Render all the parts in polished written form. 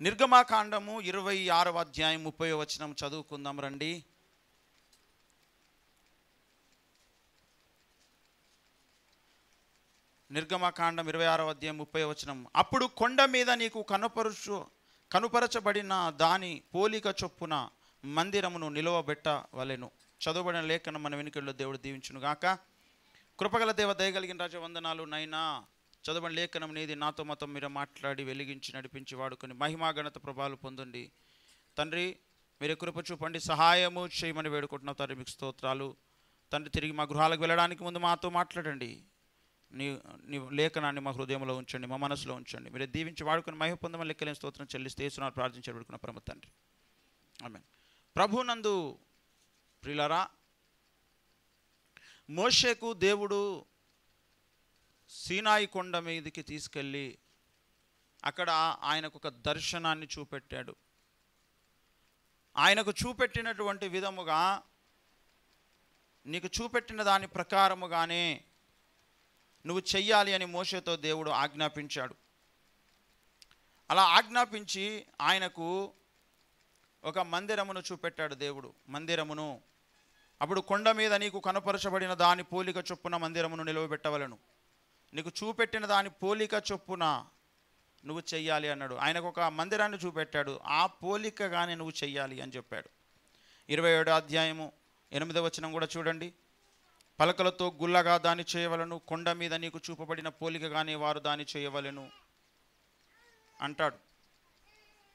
నిర్గమాకాండము 26వ అధ్యాయం 30వ వచనం చదువుకుందాం రండి. నిర్గమాకాండం 26వ అధ్యాయం 30వ వచనం. అప్పుడు కొండ మీద నీకు కనుపరచబడిన దాని పోలిక చొప్పున మందిరమును నిలువబెట్టవలెను. చదువుబడిన లేఖనం మన వెనుకల్లో దేవుడు దీవించును గాక. కృపగల దేవ, దయగలిగిన రాజ, వందనాలు నైనా. చదవని లేఖనం నీది, నాతో మతం మీరు మాట్లాడి వెలిగించి నడిపించి వాడుకొని మహిమా ఘనత ప్రభావాలు పొందండి తండ్రి. మీరే కృప చూపండి, సహాయము చేయమని వేడుకుంటున్నాం తండ్రి. మీకు స్తోత్రాలు తండ్రి. తిరిగి మా గృహాలకు వెళ్ళడానికి ముందు మాతో మాట్లాడండి. నీ లేఖనాన్ని మా హృదయంలో ఉంచండి, మా మనసులో ఉంచండి. మీరే దీవించి వాడుకొని మహిమ పొందమని లెక్కలేని స్తోత్రం చెల్లిస్తే యేసునామమున ప్రార్థించి వేడుకున్న పరమ తండ్రి, ఆమేన్. ప్రభునందు ప్రియులారా, మోషేకు దేవుడు సీనాయి కొండ మీదకి తీసుకెళ్ళి అక్కడ ఆయనకు ఒక దర్శనాన్ని చూపెట్టాడు. ఆయనకు చూపెట్టినటువంటి విధముగా, నీకు చూపెట్టిన దాని ప్రకారముగానే నువ్వు చెయ్యాలి అని మోషేతో దేవుడు ఆజ్ఞాపించాడు. అలా ఆజ్ఞాపించి ఆయనకు ఒక మందిరమును చూపెట్టాడు దేవుడు. మందిరమును అప్పుడు కొండ మీద నీకు కనపరచబడిన దాని పోలిక చొప్పున మందిరమును నిలవబెట్టవలను. నీకు చూపెట్టిన దాని పోలిక చొప్పున నువ్వు చెయ్యాలి అన్నాడు. ఆయనకు ఒక మందిరాన్ని చూపెట్టాడు, ఆ పోలికగానే నువ్వు చెయ్యాలి అని చెప్పాడు. 27వ అధ్యాయము 8వ వచనం కూడా చూడండి. పలకలతో గుల్లగా దాన్ని చేయవలను, కొండ మీద నీకు చూపబడిన పోలికగానే వారు దాన్ని చేయవలను అంటాడు.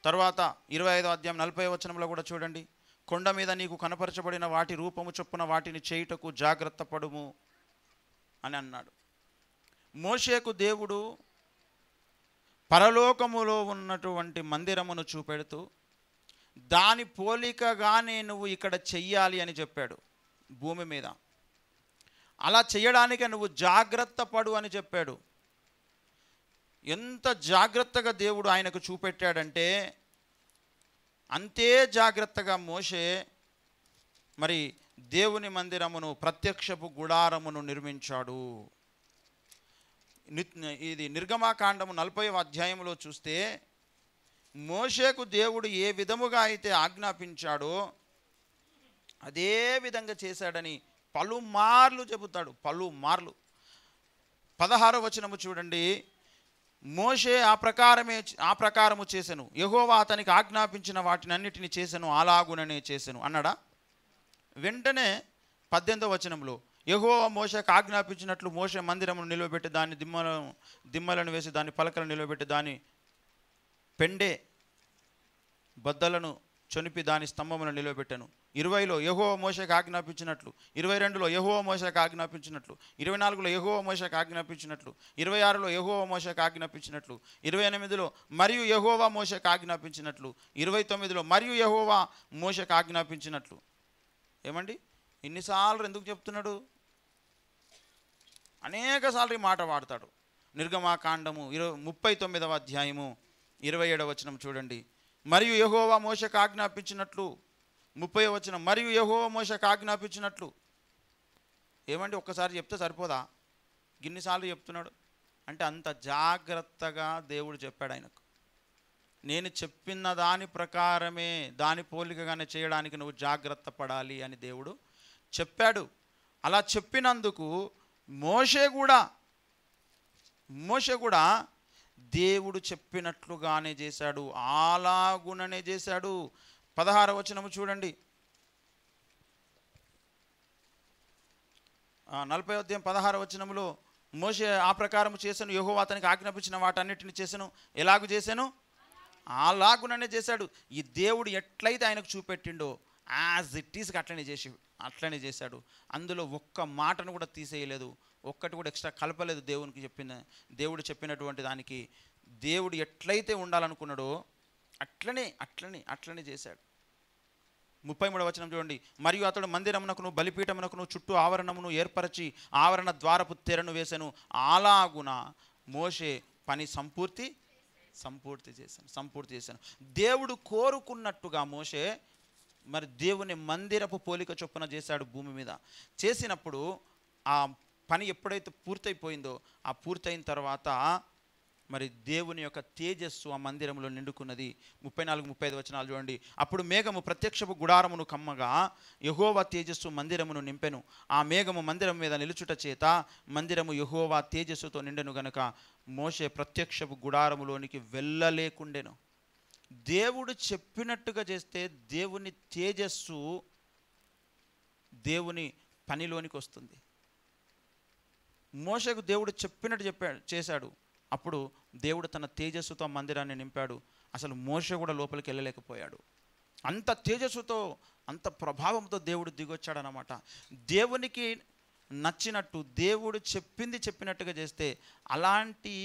తర్వాత 25వ అధ్యాయం 40వ వచనంలో కూడా చూడండి. కొండ మీద నీకు కనపరచబడిన వాటి రూపము చొప్పున వాటిని చేయుటకు జాగ్రత్త పడుము అని అన్నాడు. మోషేకు దేవుడు పరలోకములో ఉన్నటువంటి మందిరమును చూపెడుతూ దాని పోలికగానే నువ్వు ఇక్కడ చెయ్యాలి అని చెప్పాడు భూమి మీద. అలా చేయడానికి నువ్వు జాగ్రత్త పడు అని చెప్పాడు. ఎంత జాగ్రత్తగా దేవుడు ఆయనకు చూపెట్టాడంటే అంతే జాగ్రత్తగా మోషే మరి దేవుని మందిరమును, ప్రత్యక్షపు గుడారమును నిర్మించాడు. ఇది నిర్గమాకాండము 40వ అధ్యాయంలో చూస్తే మోషేకు దేవుడు ఏ విధముగా అయితే ఆజ్ఞాపించాడో అదే విధంగా చేశాడని పలుమార్లు చెబుతాడు, పలుమార్లు. 16వ వచనము చూడండి. మోషే ఆ ప్రకారము చేసెను, యెహోవా అతనికి ఆజ్ఞాపించిన వాటిని అన్నిటిని చేసెను, అలాగుననే చేసెను అన్నాడా? వెంటనే 18వ వచనంలో యెహోవా మోషేకు ఆజ్ఞాపించినట్లు మోషే మందిరమును నిలవబెట్టి దాని దిమ్మలను వేసి దాని పలకలను నిలవబెట్టి దాని పెండే బద్దలను చొనిపి దాని స్తంభములను నిలవబెట్టాను. 20లో యెహోవా మోషేకు ఆజ్ఞాపించినట్లు, 22లో యెహోవా మోషేకు ఆజ్ఞాపించినట్లు, 24లో యెహోవా మోషేకు ఆజ్ఞాపించినట్లు, 26లో యెహోవా మోషేకు ఆజ్ఞాపించినట్లు, 28లో మరియు యెహోవా మోషేకు ఆజ్ఞాపించినట్లు, 29లో మరియు యెహోవా మోషేకు ఆజ్ఞాపించినట్లు. ఏమండి, ఇన్నిసార్లు ఎందుకు చెప్తున్నాడు? అనేక సార్లు ఈ మాట వాడతాడు. నిర్గమాకాండము 39వ అధ్యాయము 27వ వచనం చూడండి. మరియు యెహోవా మోషేకు ఆజ్ఞాపించినట్లు. 30వ వచనం మరియు యెహోవా మోషేకు ఆజ్ఞాపించినట్లు. ఏమండి, ఒక్కసారి చెప్తే సరిపోదా? గిన్నిసార్లు చెప్తున్నాడు అంటే అంత జాగ్రత్తగా దేవుడు చెప్పాడు ఆయనకు. నేను చెప్పిన దాని ప్రకారమే, దాని పోలికగానే చేయడానికి నువ్వు జాగ్రత్త పడాలి అని దేవుడు చెప్పాడు. అలా చెప్పినందుకు మోషే కూడా దేవుడు చెప్పినట్లుగానే చేశాడు, అలాగుననే చేశాడు. 16వ వచనము చూడండి. 40వ అధ్యాయం 16వ వచనములో మోషే ఆ ప్రకారం చేశాను, యెహోవా అతనికి ఆజ్ఞాపించిన వాటన్నిటిని చేశాను, ఎలాగు చేశాను? అలాగుననే చేశాడు. ఈ దేవుడు ఎట్లయితే ఆయనకు చూపెట్టిండో యాజ్ ఇట్ ఈస్ అట్లనే చేశాడు. అందులో ఒక్క మాటను కూడా తీసేయలేదు, ఒక్కటి కూడా ఎక్స్ట్రా కలపలేదు. దేవుడు చెప్పినటువంటి దానికి దేవుడు ఎట్లయితే ఉండాలనుకున్నాడో అట్లనే చేశాడు. 33వ వచనం చూడండి. మరియు అతడు మందిరమునకును బలిపీఠమునకును చుట్టూ ఆవరణమును ఏర్పరచి ఆవరణ ద్వారపు తెరను వేసెను, అలాగున మోషే పని సంపూర్తి చేశాను. దేవుడు కోరుకున్నట్టుగా మోషే మరి దేవుని మందిరపు పోలిక చొప్పున చేశాడు భూమి మీద. చేసినప్పుడు ఆ పని ఎప్పుడైతే పూర్తయిపోయిందో, ఆ పూర్తయిన తర్వాత మరి దేవుని యొక్క తేజస్సు ఆ మందిరంలో నిండుకున్నది. 34-35 వచనాలు చూడండి. అప్పుడు మేఘము ప్రత్యక్షపు గుడారమును కమ్మగా యెహోవా తేజస్సు మందిరమును నింపెను. ఆ మేఘము మందిరం మీద నిలుచుట చేత మందిరము యెహోవా తేజస్సుతో నిండెను గనుక మోషే ప్రత్యక్షపు గుడారములోనికి వెళ్ళలేకుండెను. దేవుడు చెప్పినట్టుగా చేస్తే దేవుని తేజస్సు దేవుని పనిలోనికి వస్తుంది. మోషేకు దేవుడు చెప్పినట్టు చేశాడు. అప్పుడు దేవుడు తన తేజస్సుతో మందిరాన్ని నింపాడు. అసలు మోషే కూడా లోపలికి వెళ్ళలేకపోయాడు. అంత తేజస్సుతో, అంత ప్రభావంతో దేవుడు దిగొచ్చాడనమాట. దేవునికి నచ్చినట్టు దేవుడు చెప్పినట్టుగా చేస్తే అలాంటి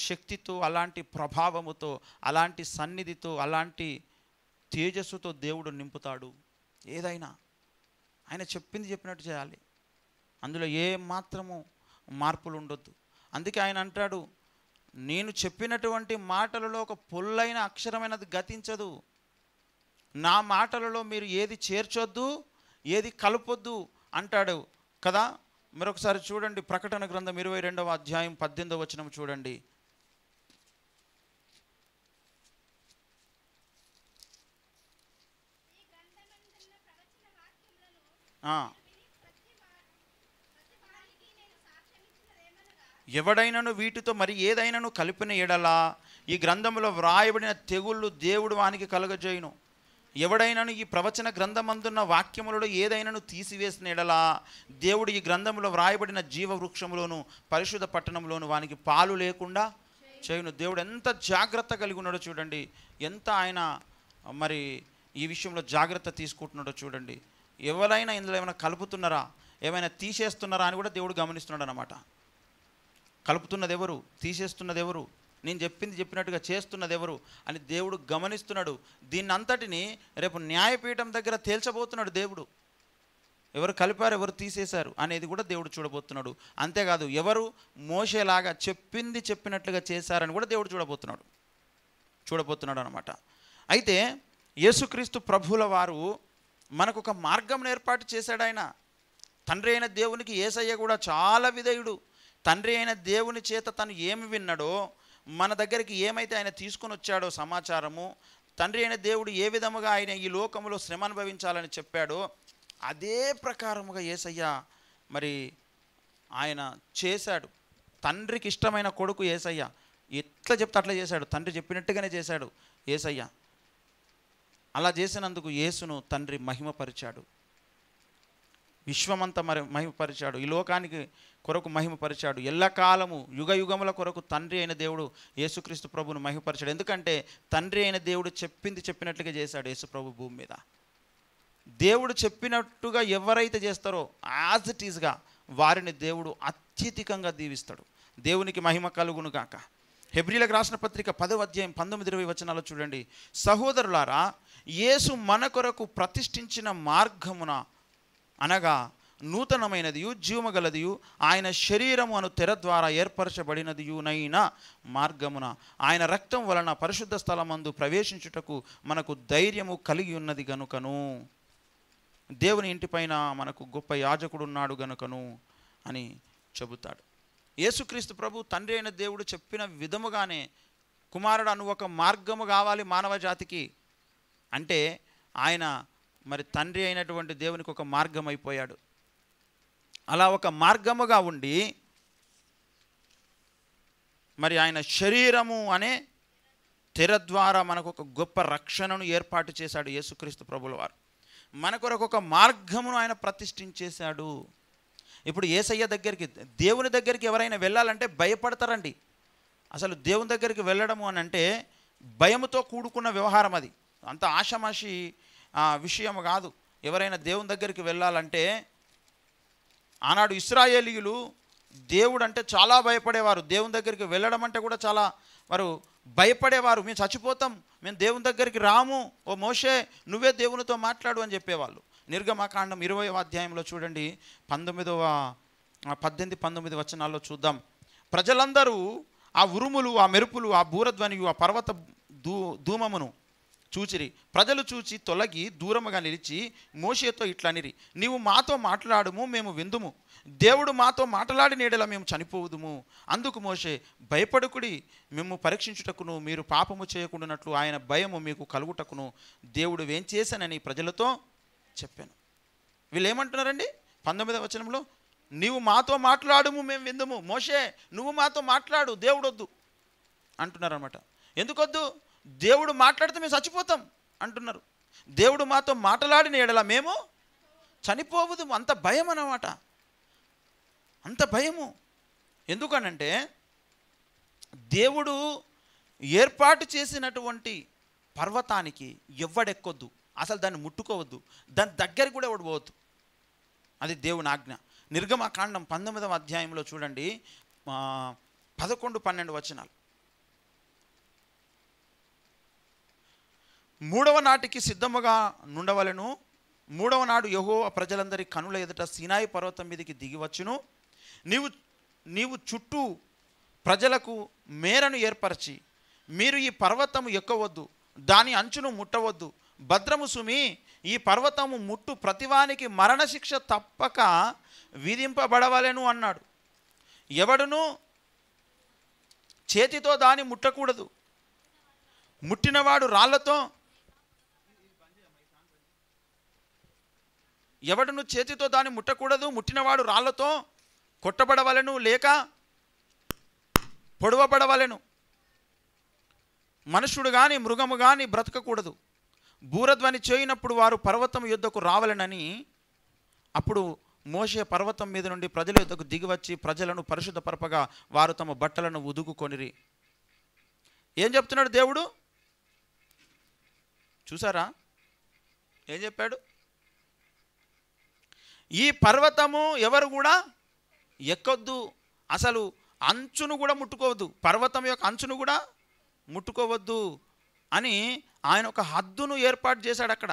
శక్తితో, అలాంటి ప్రభావముతో, అలాంటి సన్నిధితో, అలాంటి తేజస్సుతో దేవుడు నింపుతాడు. ఏదైనా ఆయన చెప్పినట్టు చేయాలి. అందులో ఏ మాత్రము మార్పులు ఉండొద్దు. అందుకే ఆయన అంటాడు, నేను చెప్పినటువంటి మాటలలో ఒక పొల్లైన అక్షరమైనది గతించదు. నా మాటలలో మీరు ఏది చేర్చొద్దు, ఏది కలపొద్దు అంటాడు కదా. మరొకసారి చూడండి, ప్రకటన గ్రంథం 22వ అధ్యాయం 18వ వచనం చూడండి. ఎవడైనను వీటితో మరి ఏదైనాను కలిపిన ఎడలా ఈ గ్రంథంలో వ్రాయబడిన తెగుళ్ళు దేవుడు వానికి కలుగజేయును. ఎవడైనాను ఈ ప్రవచన గ్రంథమందున్న వాక్యములలో ఏదైనాను తీసివేసిన ఎడలా దేవుడు ఈ గ్రంథంలో వ్రాయబడిన జీవ వృక్షములోను పరిశుద్ధ పట్టణంలోను వానికి పాలు లేకుండా చేయును. దేవుడు ఎంత జాగ్రత్త కలిగి ఉన్నాడో చూడండి. ఎంత ఆయన మరి ఈ విషయంలో జాగ్రత్త తీసుకుంటున్నాడో చూడండి. ఎవరైనా ఇందులో ఏమైనా కలుపుతున్నారా, ఏమైనా తీసేస్తున్నారా అని కూడా దేవుడు గమనిస్తున్నాడు అన్నమాట. కలుపుతున్నది ఎవరు, తీసేస్తున్నది ఎవరు, నేను చెప్పినట్టుగా చేస్తున్నది ఎవరు అని దేవుడు గమనిస్తున్నాడు. దీన్ని అంతటిని రేపు న్యాయపీఠం దగ్గర తేల్చబోతున్నాడు దేవుడు. ఎవరు కలిపారు, ఎవరు తీసేశారు అనేది కూడా దేవుడు చూడబోతున్నాడు. అంతేకాదు ఎవరు మోషేలాగా చెప్పినట్లుగా చేశారని కూడా దేవుడు చూడబోతున్నాడు అనమాట. అయితే యేసుక్రీస్తు ప్రభువుల వారు మనకు ఒక మార్గం ఏర్పాటు చేశాడు. ఆయన తండ్రి అయిన దేవునికి యేసయ్య కూడా చాలా విధేయుడు. తండ్రి అయిన దేవుని చేత తను ఏమి విన్నాడో, మన దగ్గరికి ఏమైతే ఆయన తీసుకొని వచ్చాడో సమాచారము, తండ్రి అయిన దేవుడు ఏ విధముగా ఆయన ఈ లోకంలో శ్రమ అనుభవించాలని చెప్పాడో అదే ప్రకారముగా యేసయ్య మరి ఆయన చేశాడు. తండ్రికి ఇష్టమైన కొడుకు యేసయ్య ఎట్లా చెప్తే అట్లా చేశాడు. తండ్రి చెప్పినట్టుగానే చేశాడు యేసయ్య. అలా చేసినందుకు యేసును తండ్రి మహిమపరిచాడు. విశ్వమంతా మరి మహిమపరిచాడు. ఈ లోకానికి కొరకు మహిమపరిచాడు. ఎల్లకాలము యుగ యుగముల కొరకు తండ్రి అయిన దేవుడు యేసుక్రీస్తు ప్రభువును మహిమపరిచాడు. ఎందుకంటే తండ్రి అయిన దేవుడు చెప్పినట్లుగా చేశాడు యేసు ప్రభు భూమి మీద. దేవుడు చెప్పినట్టుగా ఎవరైతే చేస్తారో యాజ్ ఇట్ ఈస్గా వారిని దేవుడు అత్యధికంగా దీవిస్తాడు. దేవునికి మహిమ కలుగును గాక. హెబ్రీలకు రాసిన పత్రిక 10వ అధ్యాయం 19-20 వచనాలు చూడండి. సహోదరులారా, యేసు మన కొరకు ప్రతిష్ఠించిన మార్గమున అనగా నూతనమైనదియు జీవమగలదియు ఆయన శరీరము అను తెర ద్వారా ఏర్పరచబడినదియునైన మార్గమున ఆయన రక్తం వలన పరిశుద్ధ స్థలమందు ప్రవేశించుటకు మనకు ధైర్యము కలిగి ఉన్నది గనుకను, దేవుని ఇంటిపైన మనకు గొప్ప యాజకుడు ఉన్నాడు గనుకను అని చెబుతాడు. యేసుక్రీస్తు ప్రభు తండ్రి అయిన దేవుడు చెప్పిన విధముగానే కుమారుడు అను ఒక మార్గము కావాలి మానవ జాతికి అంటే ఆయన మరి తండ్రి అయినటువంటి దేవునికి ఒక మార్గం అయిపోయాడు. అలా ఒక మార్గముగా ఉండి మరి ఆయన శరీరము అనే తెర ద్వారా మనకు ఒక గొప్ప రక్షణను ఏర్పాటు చేశాడు యేసుక్రీస్తు ప్రభుల వారు. మన కొరకు ఒక మార్గమును ఆయన ప్రతిష్ఠించేశాడు. ఇప్పుడు యేసయ్య దగ్గరికి, దేవుని దగ్గరికి ఎవరైనా వెళ్ళాలంటే భయపడతారండి. అసలు దేవుని దగ్గరికి వెళ్ళడము అని అంటే భయముతో కూడుకున్న వ్యవహారం. అది అంత ఆషామాషి విషయం కాదు. ఎవరైనా దేవుని దగ్గరికి వెళ్ళాలంటే, ఆనాడు ఇశ్రాయేలీయులు దేవుడు అంటే చాలా భయపడేవారు. దేవుని దగ్గరికి వెళ్ళడం అంటే కూడా చాలా వారు భయపడేవారు. మేము చచ్చిపోతాం, మేము దేవుని దగ్గరికి రాము, ఓ మోషే నువ్వే దేవునితో మాట్లాడు అని చెప్పేవాళ్ళు. నిర్గమకాండం 20వ అధ్యాయంలో చూడండి, 18-19 వచనాల్లో చూద్దాం. ప్రజలందరూ ఆ ఉరుములు, ఆ మెరుపులు, ఆ బూరధ్వనియు, ఆ పర్వత ధూమమును చూచిరి. ప్రజలు చూచి తొలగి దూరముగా నిలిచి మోషేతో ఇట్లనిరి, నీవు మాతో మాట్లాడుము, మేము విందుము. దేవుడు మాతో మాట్లాడిన యెడల మేము చనిపోవుదుము. అందుకు మోషే, భయపడుకుడి, మేము పరీక్షించుటకును మీరు పాపము చేయకుండానట్లు ఆయన భయము మీకు కలుగుటకును దేవుడు ఏం చేశానని ప్రజలతో చెప్పాను. వీళ్ళు ఏమంటున్నారండి 19వ వచనంలో, నీవు మాతో మాట్లాడుము, మేము విందుము. మోషే, నువ్వు మాతో మాట్లాడు, దేవుడు వద్దు అంటున్నారన్నమాట. ఎందుకొద్దు? దేవుడు మాట్లాడితే మేము చచ్చిపోతాం అంటున్నారు. దేవుడు మాతో మాట్లాడిన యెడల మేము చనిపోవదు. అంత భయం అన్నమాట, అంత భయము. ఎందుకనంటే దేవుడు ఏర్పాటు చేసినటువంటి పర్వతానికి ఎవ్వడెక్కొద్దు, అసలు దాన్ని ముట్టుకోవద్దు, దాని దగ్గరికి కూడా ఎవడు పోవద్దు. అది దేవుని ఆజ్ఞ. నిర్గమకాండం 19వ అధ్యాయంలో చూడండి, 11-12 వచనాలు. 3వ నాటికి సిద్ధముగా నుండవలెను. 3వ నాడు యెహోవా ప్రజలందరి కనుల ఎదుట సీనాయి పర్వతం మీదకి దిగివచ్చును. నీవు చుట్టూ ప్రజలకు మేరను ఏర్పరచి, మీరు ఈ పర్వతము ఎక్కవద్దు, దాని అంచును ముట్టవద్దు, భద్రము సుమి, ఈ పర్వతము ముట్టు ప్రతివానికి మరణశిక్ష తప్పక విధింపబడవలెను అన్నాడు. ఎవడును చేతితో దాన్ని ముట్టకూడదు, ముట్టినవాడు రాళ్లతో, ఎవడును చేతితో దాన్ని ముట్టకూడదు, ముట్టినవాడు రాళ్లతో కొట్టబడవలెను, లేక పొడవబడవలెను. మనుష్యుడు కానీ మృగము కానీ బ్రతకకూడదు. బూరధ్వని చేయనప్పుడు వారు పర్వతం యుద్ధకు రావాలనని. అప్పుడు మోషే పర్వతం మీద నుండి ప్రజల యుద్ధకు దిగివచ్చి ప్రజలను పరిశుద్ధపరపగా వారు తమ బట్టలను ఉదుకుకొనిరి. ఏం చెప్తున్నాడు దేవుడు? చూసారా ఏం చెప్పాడు? ఈ పర్వతము ఎవరు కూడా ఎక్కొద్దు, అసలు అంచును కూడా ముట్టుకోవద్దు, పర్వతం యొక్క అంచును కూడా ముట్టుకోవద్దు అని ఆయన ఒక హద్దును ఏర్పాటు చేశాడు. అక్కడ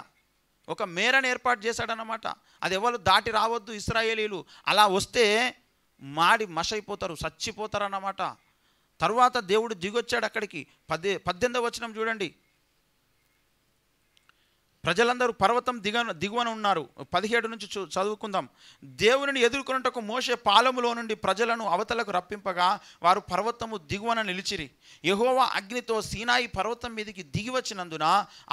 ఒక మేరను ఏర్పాటు చేశాడన్నమాట. అది ఎవరు దాటి రావద్దు ఇశ్రాయేలీలు. అలా వస్తే మాడి మషైపోతారు, చచ్చిపోతారు అన్నమాట. తరువాత దేవుడు దిగొచ్చాడు అక్కడికి. 18వ వచనం చూడండి. ప్రజలందరూ పర్వతం దిగువన ఉన్నారు. 17 నుంచి చదువుకుందాం. దేవునిని ఎదుర్కొనుటకు మోషే పాలములో నుండి ప్రజలను అవతలకు రప్పింపగా వారు పర్వతము దిగువన నిలిచిరి. యెహోవా అగ్నితో సీనాయి పర్వతం మీదకి దిగి వచ్చినందున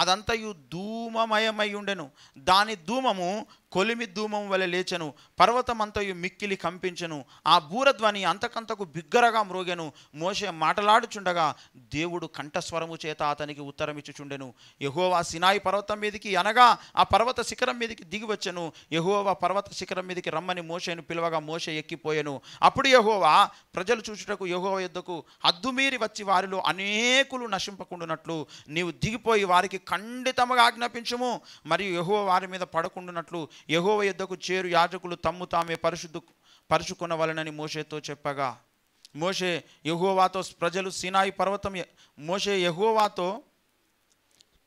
అదంతయు ధూమమయమై ఉండెను. దాని ధూమము కొలిమి ధూమం వలె లేచెను. పర్వతమంతయు మిక్కిలి కంపించెను. ఆ బూరధ్వని అంతకంతకు బిగ్గరగా మ్రోగెను. మోషే మాటలాడుచుండగా దేవుడు కంఠస్వరము చేత అతనికి ఉత్తరమిచ్చుచుండెను. యెహోవా సీనాయి పర్వతం మీదకి అనగా ఆ పర్వత శిఖరం మీదకి దిగి వచ్చెను. యెహోవా పర్వత శిఖరం మీదకి రమ్మని మోషేను పిలవగా మోషే ఎక్కిపోయెను. అప్పుడు యెహోవా ప్రజలు చూచుటకు యెహోవా యొద్దకు హద్దుమీరి వచ్చి వారిలో అనేకులు నశింపకుండునట్లు నీవు దిగిపోయి వారికి ఖండితముగా ఆజ్ఞాపించుము. మరియు యెహోవా వారి మీద పడకుండునట్లు యెహోవా యొద్దకు చేరు యాజకులు తమ్ము తామే పరుచుకొనవలెనని మోషేతో చెప్పగా, మోషే యెహోవాతో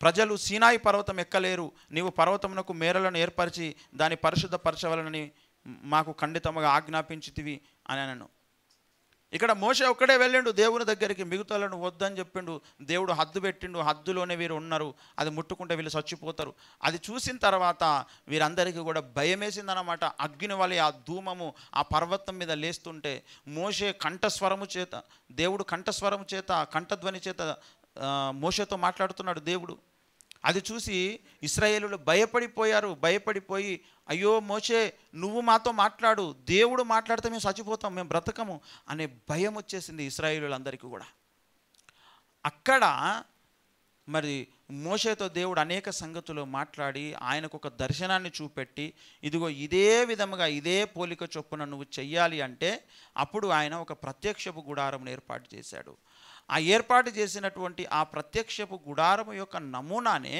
ప్రజలు సీనాయి పర్వతం ఎక్కలేరు, నీవు పర్వతమునకు మేరలను ఏర్పరిచి దాన్ని పరిశుద్ధపరచవలనని మాకు ఖండితముగా ఆజ్ఞాపించితివి అని అన్నాను. ఇక్కడ మోషే ఒక్కడే వెళ్ళిండు దేవుని దగ్గరికి, మిగతాలను వద్దని చెప్పిండు. దేవుడు హద్దు పెట్టిండు, హద్దులోనే వీరు ఉన్నారు, అది ముట్టుకుంటే వీళ్ళు చచ్చిపోతారు. అది చూసిన తర్వాత వీరందరికీ కూడా భయం వేసిందన్నమాట. అగ్ని వలె ఆ ధూమము ఆ పర్వతం మీద లేస్తుంటే మోషే కంఠస్వరము చేత, దేవుడు కంఠస్వరము చేత, కంఠధ్వని చేత మోషేతో మాట్లాడుతున్నాడు దేవుడు. అది చూసి ఇశ్రాయేలులు భయపడిపోయి అయ్యో మోషే నువ్వు మాతో మాట్లాడు, దేవుడు మాట్లాడితే మేము చచ్చిపోతాం, మేము బ్రతకము అనే భయం వచ్చేసింది ఇశ్రాయేలులందరికీ కూడా. అక్కడ మరి మోషేతో దేవుడు అనేక సంగతులు మాట్లాడి ఆయనకు ఒక దర్శనాన్ని చూపెట్టి, ఇదిగో ఇదే విధముగా ఇదే పోలిక చొప్పున నువ్వు చెయ్యాలి అంటే అప్పుడు ఆయన ఒక ప్రత్యక్షపు గుడారం ఏర్పాటు చేశాడు. ఆ ఏర్పాటు చేసినటువంటి ఆ ప్రత్యక్షపు గుడారము యొక్క నమూనానే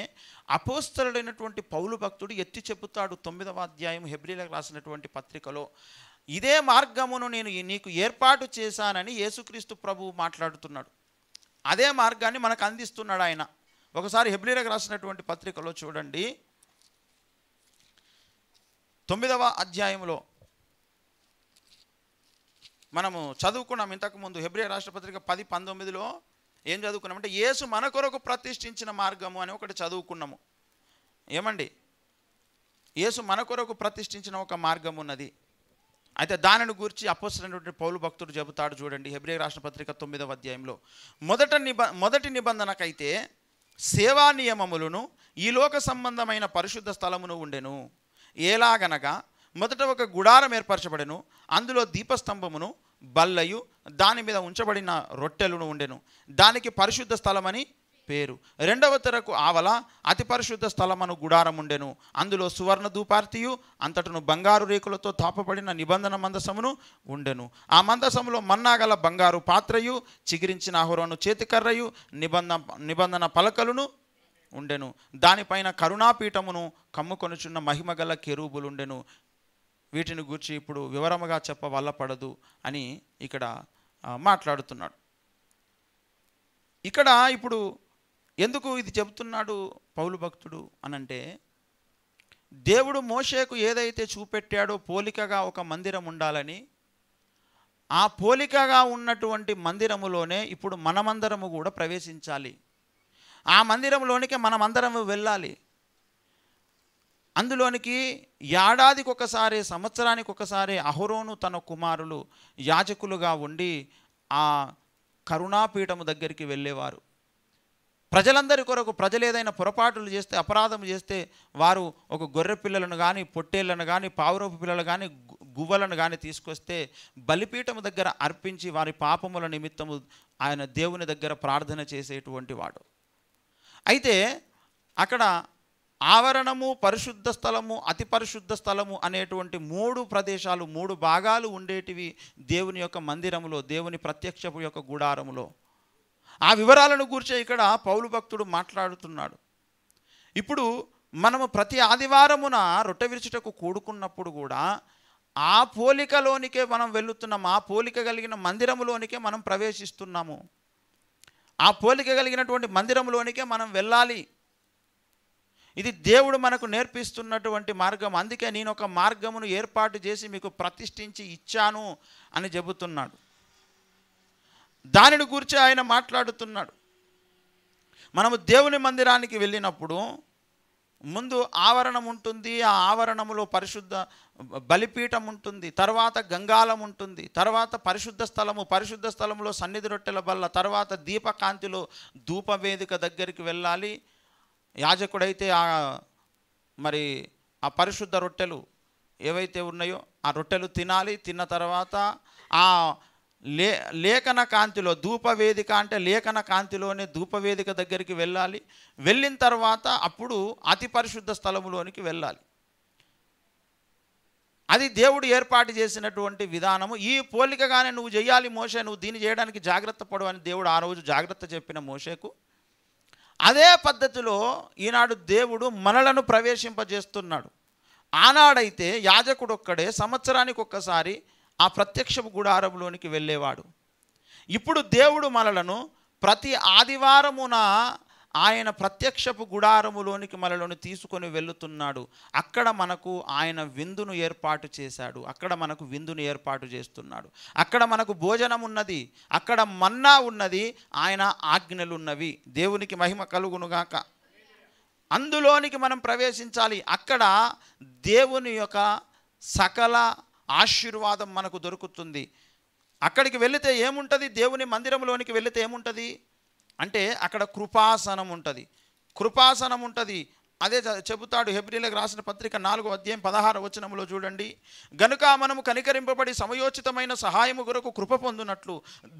అపోస్తలుడైనటువంటి పౌలు భక్తుడు ఎత్తి చెబుతాడు 9వ అధ్యాయం హెబ్రీలకు రాసినటువంటి పత్రికలో. ఇదే మార్గమును నేను నీకు ఏర్పాటు చేశానని యేసుక్రీస్తు ప్రభువు మాట్లాడుతున్నాడు. అదే మార్గాన్ని మనకు అందిస్తున్నాడు ఆయన. ఒకసారి హెబ్రీలకు రాసినటువంటి పత్రికలో చూడండి, 9వ అధ్యాయంలో మనము చదువుకున్నాం ఇంతకుముందు. హెబ్రీ రాష్ట్ర పత్రిక 10:19లో ఏం చదువుకున్నామంటే యేసు మన కొరకు ప్రతిష్ఠించిన మార్గము అని ఒకటి చదువుకున్నాము. ఏమండి, యేసు మన కొరకు ప్రతిష్ఠించిన ఒక మార్గం ఉన్నది. అయితే దానిని గురించి అపోస్తలుడైన పౌలు భక్తుడు చెబుతాడు. చూడండి, హెబ్రీ రాసిన పత్రిక 9వ అధ్యాయంలో మొదటి నిబంధనకైతే సేవా నియమములను ఈ లోక సంబంధమైన పరిశుద్ధ స్థలమును ఉండెను. ఎలాగనగా మొదట ఒక గుడారం ఏర్పరచబడెను, అందులో దీపస్తంభమును బల్లయు దాని మీద ఉంచబడిన రొట్టెలను ఉండెను. దానికి పరిశుద్ధ స్థలమని పేరు. రెండవ తెరకు ఆవల అతి పరిశుద్ధ స్థలమను గుడారం ఉండెను. అందులో సువర్ణ ధూపార్తియు అంతటను బంగారు రేకులతో తాపబడిన నిబంధన మందసమును ఉండెను. ఆ మందసములో మన్నాగల బంగారు పాత్రయు చిగిరించిన అహరోను చేతికర్రయు నిబంధన పలకలను ఉండెను. దానిపైన కరుణాపీఠమును కమ్ముకొనుచున్న మహిమగల కెరూబులు ఉండెను. వీటిని గూర్చి ఇప్పుడు వివరముగా చెప్ప వల్లపడదు అని ఇక్కడ మాట్లాడుతున్నాడు. ఇక్కడ ఇప్పుడు ఎందుకు ఇది చెబుతున్నాడు పౌలు భక్తుడు అనంటే, దేవుడు మోషేకు ఏదైతే చూపెట్టాడో పోలికగా ఒక మందిరం ఉండాలని, ఆ పోలికగా ఉన్నటువంటి మందిరములోనే ఇప్పుడు మనమందరము కూడా ప్రవేశించాలి. ఆ మందిరంలోనికి మనమందరము వెళ్ళాలి. అందులోనికి ఏడాదికి ఒకసారి, సంవత్సరానికి ఒకసారి అహరోను తన కుమారులు యాజకులుగా ఉండి ఆ కరుణాపీఠము దగ్గరికి వెళ్ళేవారు. ప్రజలందరి కొరకు ప్రజలు ఏదైనా పొరపాటులు చేస్తే, అపరాధం చేస్తే వారు ఒక గొర్రె పిల్లలను కానీ, పొట్టేళ్లను కానీ, పావురపు పిల్లలు కానీ, గువ్వలను కానీ తీసుకొస్తే బలిపీఠము దగ్గర అర్పించి వారి పాపముల నిమిత్తము ఆయన దేవుని దగ్గర ప్రార్థన చేసేటువంటి వాడు. అయితే అక్కడ ఆవరణము, పరిశుద్ధ స్థలము, అతి పరిశుద్ధ స్థలము అనేటువంటి 3 ప్రదేశాలు, 3 భాగాలు ఉండేటివి దేవుని యొక్క మందిరములో, దేవుని ప్రత్యక్షపు యొక్క గుడారములో. ఆ వివరాలను గురించి ఇక్కడ పౌలు భక్తుడు మాట్లాడుతున్నాడు. ఇప్పుడు మనము ప్రతి ఆదివారమున రొట్టె విరుచుటకు కూడుకున్నప్పుడు కూడా ఆ పోలికలోనికే మనం వెళుతున్నాము. ఆ పోలిక కలిగిన మందిరములోనికే మనం ప్రవేశిస్తున్నాము. ఆ పోలిక కలిగినటువంటి మందిరంలోనికే మనం వెళ్ళాలి. ఇది దేవుడు మనకు నేర్పిస్తున్నటువంటి మార్గం. అందుకే నేను ఒక మార్గమును ఏర్పాటు చేసి మీకు ప్రతిష్ఠించి ఇచ్చాను అని చెబుతున్నాడు. దానిని గురించి ఆయన మాట్లాడుతున్నాడు. మనము దేవుని మందిరానికి వెళ్ళినప్పుడు ముందు ఆవరణం ఉంటుంది. ఆ ఆవరణములో పరిశుద్ధ బలిపీఠం ఉంటుంది, తర్వాత గంగాలం ఉంటుంది, తర్వాత పరిశుద్ధ స్థలము, పరిశుద్ధ స్థలంలో సన్నిధి రొట్టెల బల్ల, తర్వాత దీపకాంతిలో ధూపవేదిక దగ్గరికి వెళ్ళాలి. యాజకుడైతే మరి ఆ పరిశుద్ధ రొట్టెలు ఏవైతే ఉన్నాయో ఆ రొట్టెలు తినాలి. తిన్న తర్వాత ఆ లేఖన కాంతిలో, ధూపవేదిక అంటే లేఖన కాంతిలోనే ధూపవేదిక దగ్గరికి వెళ్ళాలి. వెళ్ళిన తర్వాత అప్పుడు అతి పరిశుద్ధ స్థలములోనికి వెళ్ళాలి. అది దేవుడు ఏర్పాటు చేసినటువంటి విధానము. ఈ పోలికగానే నువ్వు చేయాలి మోషే, నువ్వు దీన్ని చేయడానికి జాగ్రత్త పడు అని దేవుడు ఆ రోజు జాగ్రత్త చెప్పిన మోషేకు అదే పద్ధతిలో ఈనాడు దేవుడు మనలను ప్రవేశింపజేస్తున్నాడు. ఆనాడైతే యాజకుడు ఒక్కడే సంవత్సరానికి ఒక్కసారి ఆ ప్రత్యక్షపు గుడారంలోనికి వెళ్ళేవాడు. ఇప్పుడు దేవుడు మనలను ప్రతి ఆదివారమున ఆయన ప్రత్యక్షపు గుడారములోనికి మనలను తీసుకొని వెళుతున్నాడు. అక్కడ మనకు ఆయన విందును ఏర్పాటు చేశాడు. అక్కడ మనకు విందును ఏర్పాటు చేస్తున్నాడు. అక్కడ మనకు భోజనం ఉన్నది, అక్కడ మన్నా ఉన్నది, ఆయన ఆజ్ఞలు ఉన్నవి. దేవునికి మహిమ కలుగునుగాక. అందులోనికి మనం ప్రవేశించాలి. అక్కడ దేవుని యొక్క సకల ఆశీర్వాదం మనకు దొరుకుతుంది. అక్కడికి వెళితే ఏముంటుంది? దేవుని మందిరంలోనికి వెళితే ఏముంటుంది అంటే అక్కడ కృపాసనం ఉంటుంది. కృపాసనం ఉంటుంది. అదే చెబుతాడు హెబ్రీలకు రాసిన పత్రిక 4వ అధ్యాయం 16వ వచనంలో చూడండి. గనుక మనము కనికరింపబడి సమయోచితమైన సహాయము కొరకు కృప పొందునట్లు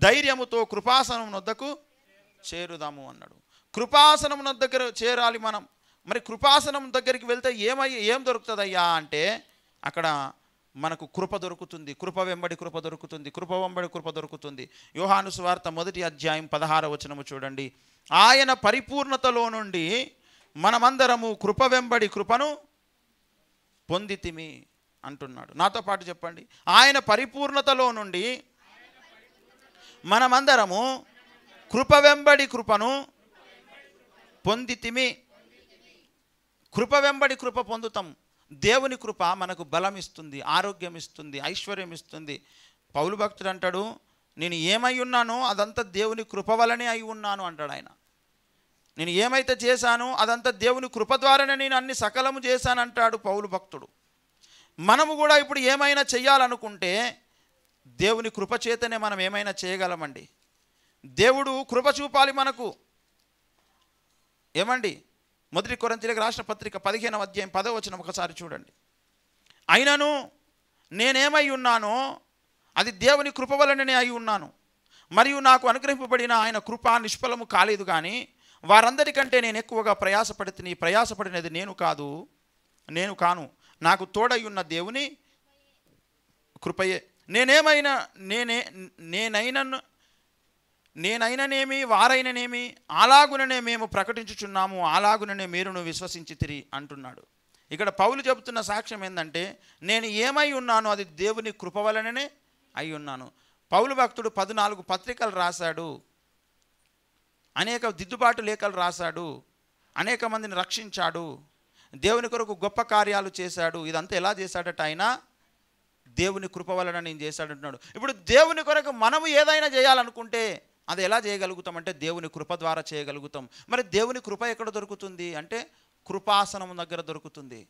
ధైర్యముతో కృపాసనం వద్దకు చేరుదాము అన్నాడు. కృపాసనం దగ్గర చేరాలి మనం. మరి కృపాసనం దగ్గరికి వెళ్తే ఏం దొరుకుతుందయ్యా అంటే అక్కడ మనకు కృప దొరుకుతుంది. కృప వెంబడి కృప దొరుకుతుంది. కృప వెంబడి కృప దొరుకుతుంది. యోహాను సువార్త 1వ అధ్యాయం 16వ వచనము చూడండి. ఆయన పరిపూర్ణతలో నుండి మనమందరము కృప వెంబడి కృపను పొందితిమి అంటున్నాడు. నాతో పాటు చెప్పండి. ఆయన పరిపూర్ణతలో నుండి మనమందరము కృప వెంబడి కృపను పొందితిమి. కృప వెంబడి కృప పొందుతాం. దేవుని కృప మనకు బలం ఇస్తుంది, ఆరోగ్యం ఇస్తుంది, ఐశ్వర్యం ఇస్తుంది. పౌలు భక్తుడు అంటాడు, నేను ఏమై ఉన్నానో అదంతా దేవుని కృప వలనే అయి ఉన్నాను అంటాడు ఆయన. నేను ఏమైతే చేశానో అదంతా దేవుని కృప ద్వారానే నేను అన్ని సకలము చేశానంటాడు పౌలు భక్తుడు. మనము కూడా ఇప్పుడు ఏమైనా చెయ్యాలనుకుంటే దేవుని కృప చేతనే మనం ఏమైనా చేయగలమండి. దేవుడు కృప చూపాలి మనకు. ఏమండి, 1 కొరింథీయులకు రాసిన పత్రిక 15వ అధ్యాయం 10వ వచనం ఒకసారి చూడండి. అయినను నేనేమై ఉన్నానో అది దేవుని కృప వలననే అయి ఉన్నాను, మరియు నాకు అనుగ్రహింపబడిన ఆయన కృప నిష్ఫలము కాలేదు. కానీ వారందరికంటే నేను ఎక్కువగా ప్రయాసపడినది నేను కాను, నాకు తోడై ఉన్న దేవుని కృపయే. నేనైననేమి వారైననేమి అలాగుననే మేము ప్రకటించుచున్నాము, అలాగుననే మీరును విశ్వసించితిరి అంటున్నాడు. ఇక్కడ పౌలు చెబుతున్న సాక్ష్యం ఏంటంటే, నేను ఏమై ఉన్నానో అది దేవుని కృప వలననే అయి ఉన్నాను. పౌలు భక్తుడు 14 పత్రికలు రాశాడు, అనేక దిద్దుబాటు లేఖలు రాశాడు, అనేక మందిని రక్షించాడు, దేవుని కొరకు గొప్ప కార్యాలు చేశాడు. ఇదంతా ఎలా చేశాడట? ఆయన దేవుని కృప వలన నేను చేశాడంటున్నాడు. ఇప్పుడు దేవుని కొరకు మనము ఏదైనా చేయాలనుకుంటే అది ఎలా చేయగలుగుతామంటే దేవుని కృప ద్వారా చేయగలుగుతాం. మరి దేవుని కృప ఎక్కడ దొరుకుతుంది అంటే కృపాసనం దగ్గర దొరుకుతుంది.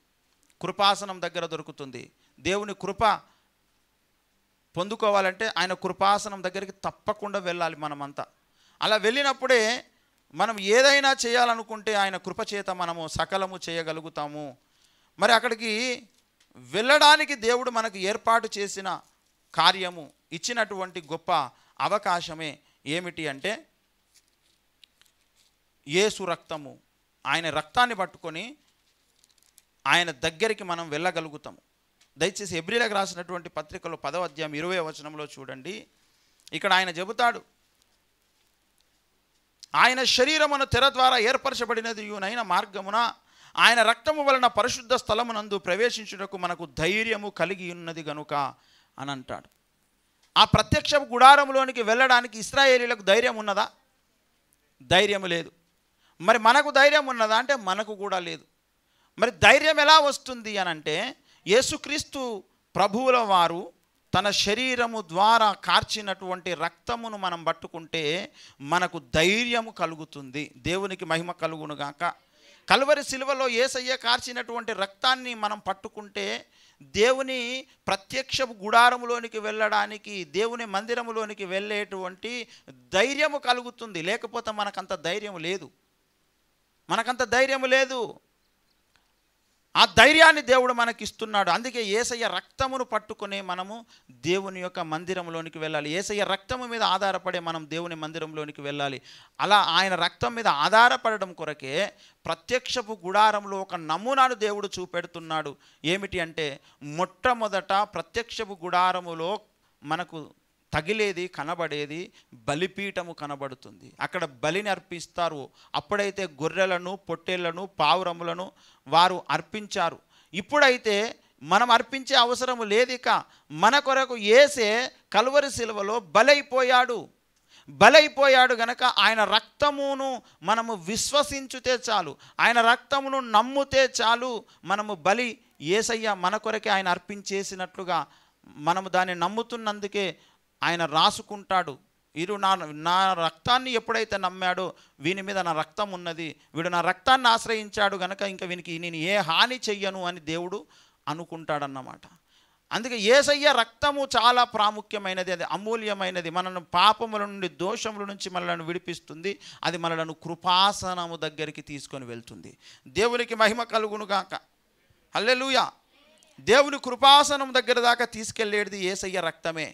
కృపాసనం దగ్గర దొరుకుతుంది. దేవుని కృప పొందుకోవాలంటే ఆయన కృపాసనం దగ్గరికి తప్పకుండా వెళ్ళాలి మనమంతా. అలా వెళ్ళినప్పుడే మనం ఏదైనా చేయాలనుకుంటే ఆయన కృప చేత మనము సకలము చేయగలుగుతాము. మరి అక్కడికి వెళ్ళడానికి దేవుడు మనకు ఏర్పాటు చేసిన కార్యము, ఇచ్చినటువంటి గొప్ప అవకాశమే ఏమిటి అంటే యేసు రక్తము. ఆయన రక్తాన్ని పట్టుకొని ఆయన దగ్గరికి మనం వెళ్ళగలుగుతాము. దయచేసి హెబ్రీలకు రాసినటువంటి పత్రికలో 10వ అధ్యాయం 20వ వచనంలో చూడండి. ఇక్కడ ఆయన చెబుతాడు, ఆయన శరీరమును తెర ద్వారా ఏర్పరచబడినది యునైన మార్గమున ఆయన రక్తము వలన పరిశుద్ధ స్థలమునందు ప్రవేశించుటకు మనకు ధైర్యము కలిగి ఉన్నది గనుక అని అంటాడు. ఆ ప్రత్యక్ష గుడారములోనికి వెళ్ళడానికి ఇశ్రాయేలీలకు ధైర్యం ఉన్నదా? ధైర్యం లేదు. మరి మనకు ధైర్యం ఉన్నదా అంటే మనకు కూడా లేదు. మరి ధైర్యం ఎలా వస్తుంది అని అంటే యేసుక్రీస్తు ప్రభువుల వారు తన శరీరము ద్వారా కార్చినటువంటి రక్తమును మనం పట్టుకుంటే మనకు ధైర్యము కలుగుతుంది. దేవునికి మహిమ కలుగునుగాక. కల్వరి శిలువలో యేసయ్య కార్చినటువంటి రక్తాన్ని మనం పట్టుకుంటే దేవుని ప్రత్యక్ష గుడారములోనికి వెళ్ళడానికి, దేవుని మందిరములోనికి వెళ్ళేటువంటి ధైర్యము కలుగుతుంది. లేకపోతే మనకంత ధైర్యం లేదు. ఆ ధైర్యాన్ని దేవుడు మనకిస్తున్నాడు. అందుకే యేసయ్య రక్తమును పట్టుకునే మనము దేవుని యొక్క మందిరంలోనికి వెళ్ళాలి. యేసయ్య రక్తము మీద ఆధారపడే మనం దేవుని మందిరంలోనికి వెళ్ళాలి. అలా ఆయన రక్తం మీద ఆధారపడడం కొరకే ప్రత్యక్షపు గుడారంలో ఒక నమూనాను దేవుడు చూపెడుతున్నాడు. ఏమిటి అంటే మొట్టమొదట ప్రత్యక్షపు గుడారములో మనకు తగిలేది, కనబడేది బలిపీఠము కనబడుతుంది. అక్కడ బలిని అర్పిస్తారు. అప్పుడైతే గొర్రెలను, పొట్టేళ్లను, పావురములను వారు అర్పించారు. ఇప్పుడైతే మనం అర్పించే అవసరం లేదిక. మన కొరకు యేసే కల్వరి శిలువలో బలైపోయాడు గనక ఆయన రక్తమును మనము విశ్వసించుతే చాలు, ఆయన రక్తమును నమ్ముతే చాలు, మనము బలి యేసయ్య మన కొరకే ఆయన అర్పించేసినట్లుగా మనము దాన్ని నమ్ముతున్నందుకే ఆయన రాసుకుంటాడు. వీడు నా రక్తాన్ని ఎప్పుడైతే నమ్మాడో వీని మీద నా రక్తం ఉన్నది, వీడు నా రక్తాన్ని ఆశ్రయించాడు కనుక ఇంకా వీనికి నేను ఏ హాని చెయ్యను అని దేవుడు అనుకుంటాడన్నమాట. అందుకే యేసయ్య రక్తము చాలా ప్రాముఖ్యమైనది, అది అమూల్యమైనది. మనల్ని పాపముల నుండి, దోషముల నుంచి మనలను విడిపిస్తుంది. అది మనలను కృపాసనము దగ్గరికి తీసుకొని వెళ్తుంది. దేవునికి మహిమ కలుగునుగాక. హల్లెలూయా. దేవుని కృపాసనం దగ్గర దాకా తీసుకెళ్ళేది యేసయ్య రక్తమే.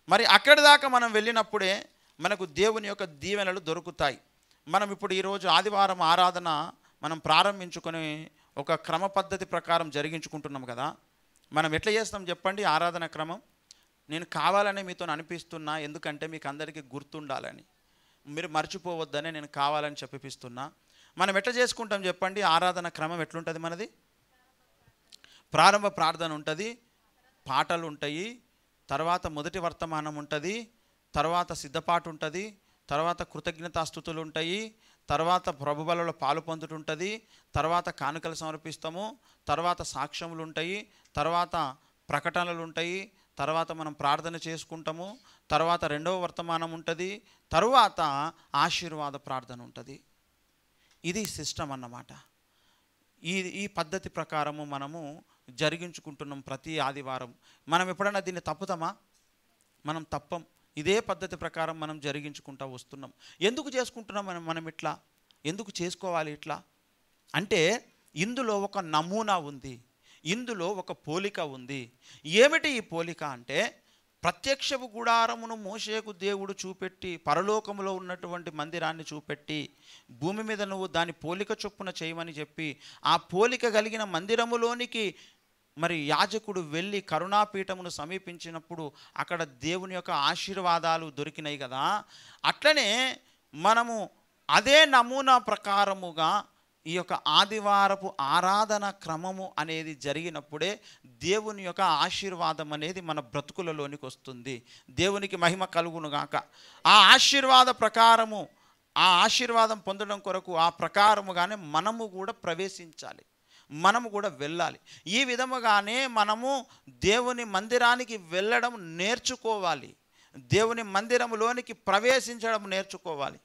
మరి అక్కడి దాకా మనం వెళ్ళినప్పుడే మనకు దేవుని యొక్క దీవెనలు దొరుకుతాయి. మనం ఇప్పుడు ఈరోజు ఆదివారం ఆరాధన మనం ప్రారంభించుకొని ఒక క్రమ పద్ధతి ప్రకారం జరిగించుకుంటున్నాం కదా. మనం ఎట్లా చేస్తాం చెప్పండి? ఆరాధన క్రమం నేను కావాలనే మీతో అనిపిస్తున్నా, ఎందుకంటే మీకు అందరికీ గుర్తుండాలని, మీరు మర్చిపోవద్దనే నేను కావాలని చెప్పిస్తున్నా. మనం ఎట్లా చేసుకుంటాం చెప్పండి? ఆరాధన క్రమం ఎట్లుంటుంది మనది? ప్రారంభ ప్రార్థన ఉంటుంది, పాటలు ఉంటాయి, తర్వాత మొదటి వర్తమానం ఉంటుంది, తర్వాత సిద్ధపాటు ఉంటుంది, తర్వాత కృతజ్ఞతాస్తుతులు ఉంటాయి, తర్వాత ప్రభుబలలో పాలు పొందుట ఉంటుంది, తర్వాత కానుకలు సమర్పిస్తాము, తర్వాత సాక్ష్యములు ఉంటాయి, తర్వాత ప్రకటనలు ఉంటాయి, తర్వాత మనం ప్రార్థన చేసుకుంటాము, తర్వాత రెండవ వర్తమానం ఉంటుంది, తరువాత ఆశీర్వాద ప్రార్థన ఉంటుంది. ఇది సిస్టమ్ అన్నమాట. ఈ పద్ధతి ప్రకారము మనము జరిగించుకుంటున్నాం ప్రతి ఆదివారం. మనం ఎప్పుడైనా దీన్ని తప్పుతామా? మనం తప్పం. ఇదే పద్ధతి ప్రకారం మనం జరిగించుకుంటూ వస్తున్నాం. ఎందుకు చేసుకుంటున్నాం మనం ఇట్లా? ఎందుకు చేసుకోవాలి ఇట్లా అంటే ఇందులో ఒక నమూనా ఉంది, ఇందులో ఒక పోలిక ఉంది. ఏమిటి ఈ పోలిక అంటే, ప్రత్యక్షపు గుడారమును మోషేకు దేవుడు చూపెట్టి, పరలోకములో ఉన్నటువంటి మందిరాన్ని చూపెట్టి, భూమి మీద నువ్వు దాని పోలిక చొప్పున చేయమని చెప్పి, ఆ పోలిక కలిగిన మందిరములోనికి మరి యాజకుడు వెళ్ళి కరుణాపీఠమును సమీపించినప్పుడు అక్కడ దేవుని యొక్క ఆశీర్వాదాలు దొరికినాయి కదా. అట్లనే మనము అదే నమూనా ప్రకారముగా ఈ యొక్క ఆదివారపు ఆరాధన క్రమము అనేది జరిగినప్పుడే దేవుని యొక్క ఆశీర్వాదం అనేది మన బ్రతుకులలోనికి వస్తుంది. దేవునికి మహిమ కలుగునుగాక. ఆ ఆశీర్వాద ప్రకారము, ఆ ఆశీర్వాదం పొందడం కొరకు ఆ ప్రకారముగానే మనము కూడా ప్రవేశించాలి, మనము కూడా వెళ్ళాలి. ఈ విధముగానే మనము దేవుని మందిరానికి వెళ్ళడం నేర్చుకోవాలి, దేవుని మందిరములోనికి ప్రవేశించడం నేర్చుకోవాలి.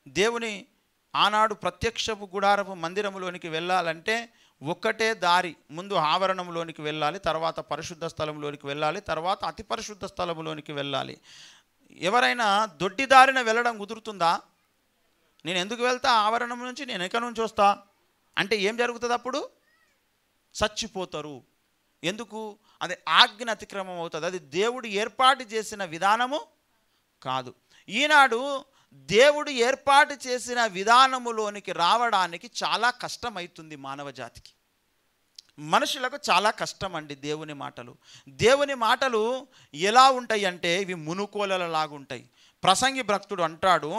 దేవుని ఆనాడు ప్రత్యక్షపు గుడారపు మందిరములోనికి వెళ్ళాలంటే ఒక్కటే దారి. ముందు ఆవరణంలోనికి వెళ్ళాలి, తర్వాత పరిశుద్ధ స్థలంలోనికి వెళ్ళాలి, తర్వాత అతి పరిశుద్ధ స్థలంలోనికి వెళ్ళాలి. ఎవరైనా దొడ్డి దారిన వెళ్ళడం కుదురుతుందా? నేను ఎందుకు వెళ్తా ఆవరణం నుంచి, నేను ఎక్కడి నుంచి వస్తా అంటే ఏం జరుగుతుంది? అప్పుడు చచ్చిపోతారు. ఎందుకు? అది ఆజ్ఞ అతిక్రమం అవుతుంది. అది దేవుడు ఏర్పాటు చేసిన విధానము కాదు. ఈనాడు దేవుడు ఏర్పాటు చేసిన విధానములోనికి రావడానికి చాలా కష్టమవుతుంది మానవ జాతికి, మనుషులకు చాలా కష్టం అండి. దేవుని మాటలు ఎలా ఉంటాయి అంటే ఇవి మునుకోలలాగుంటాయి. ప్రసంగి భక్తుడు అంటాడు,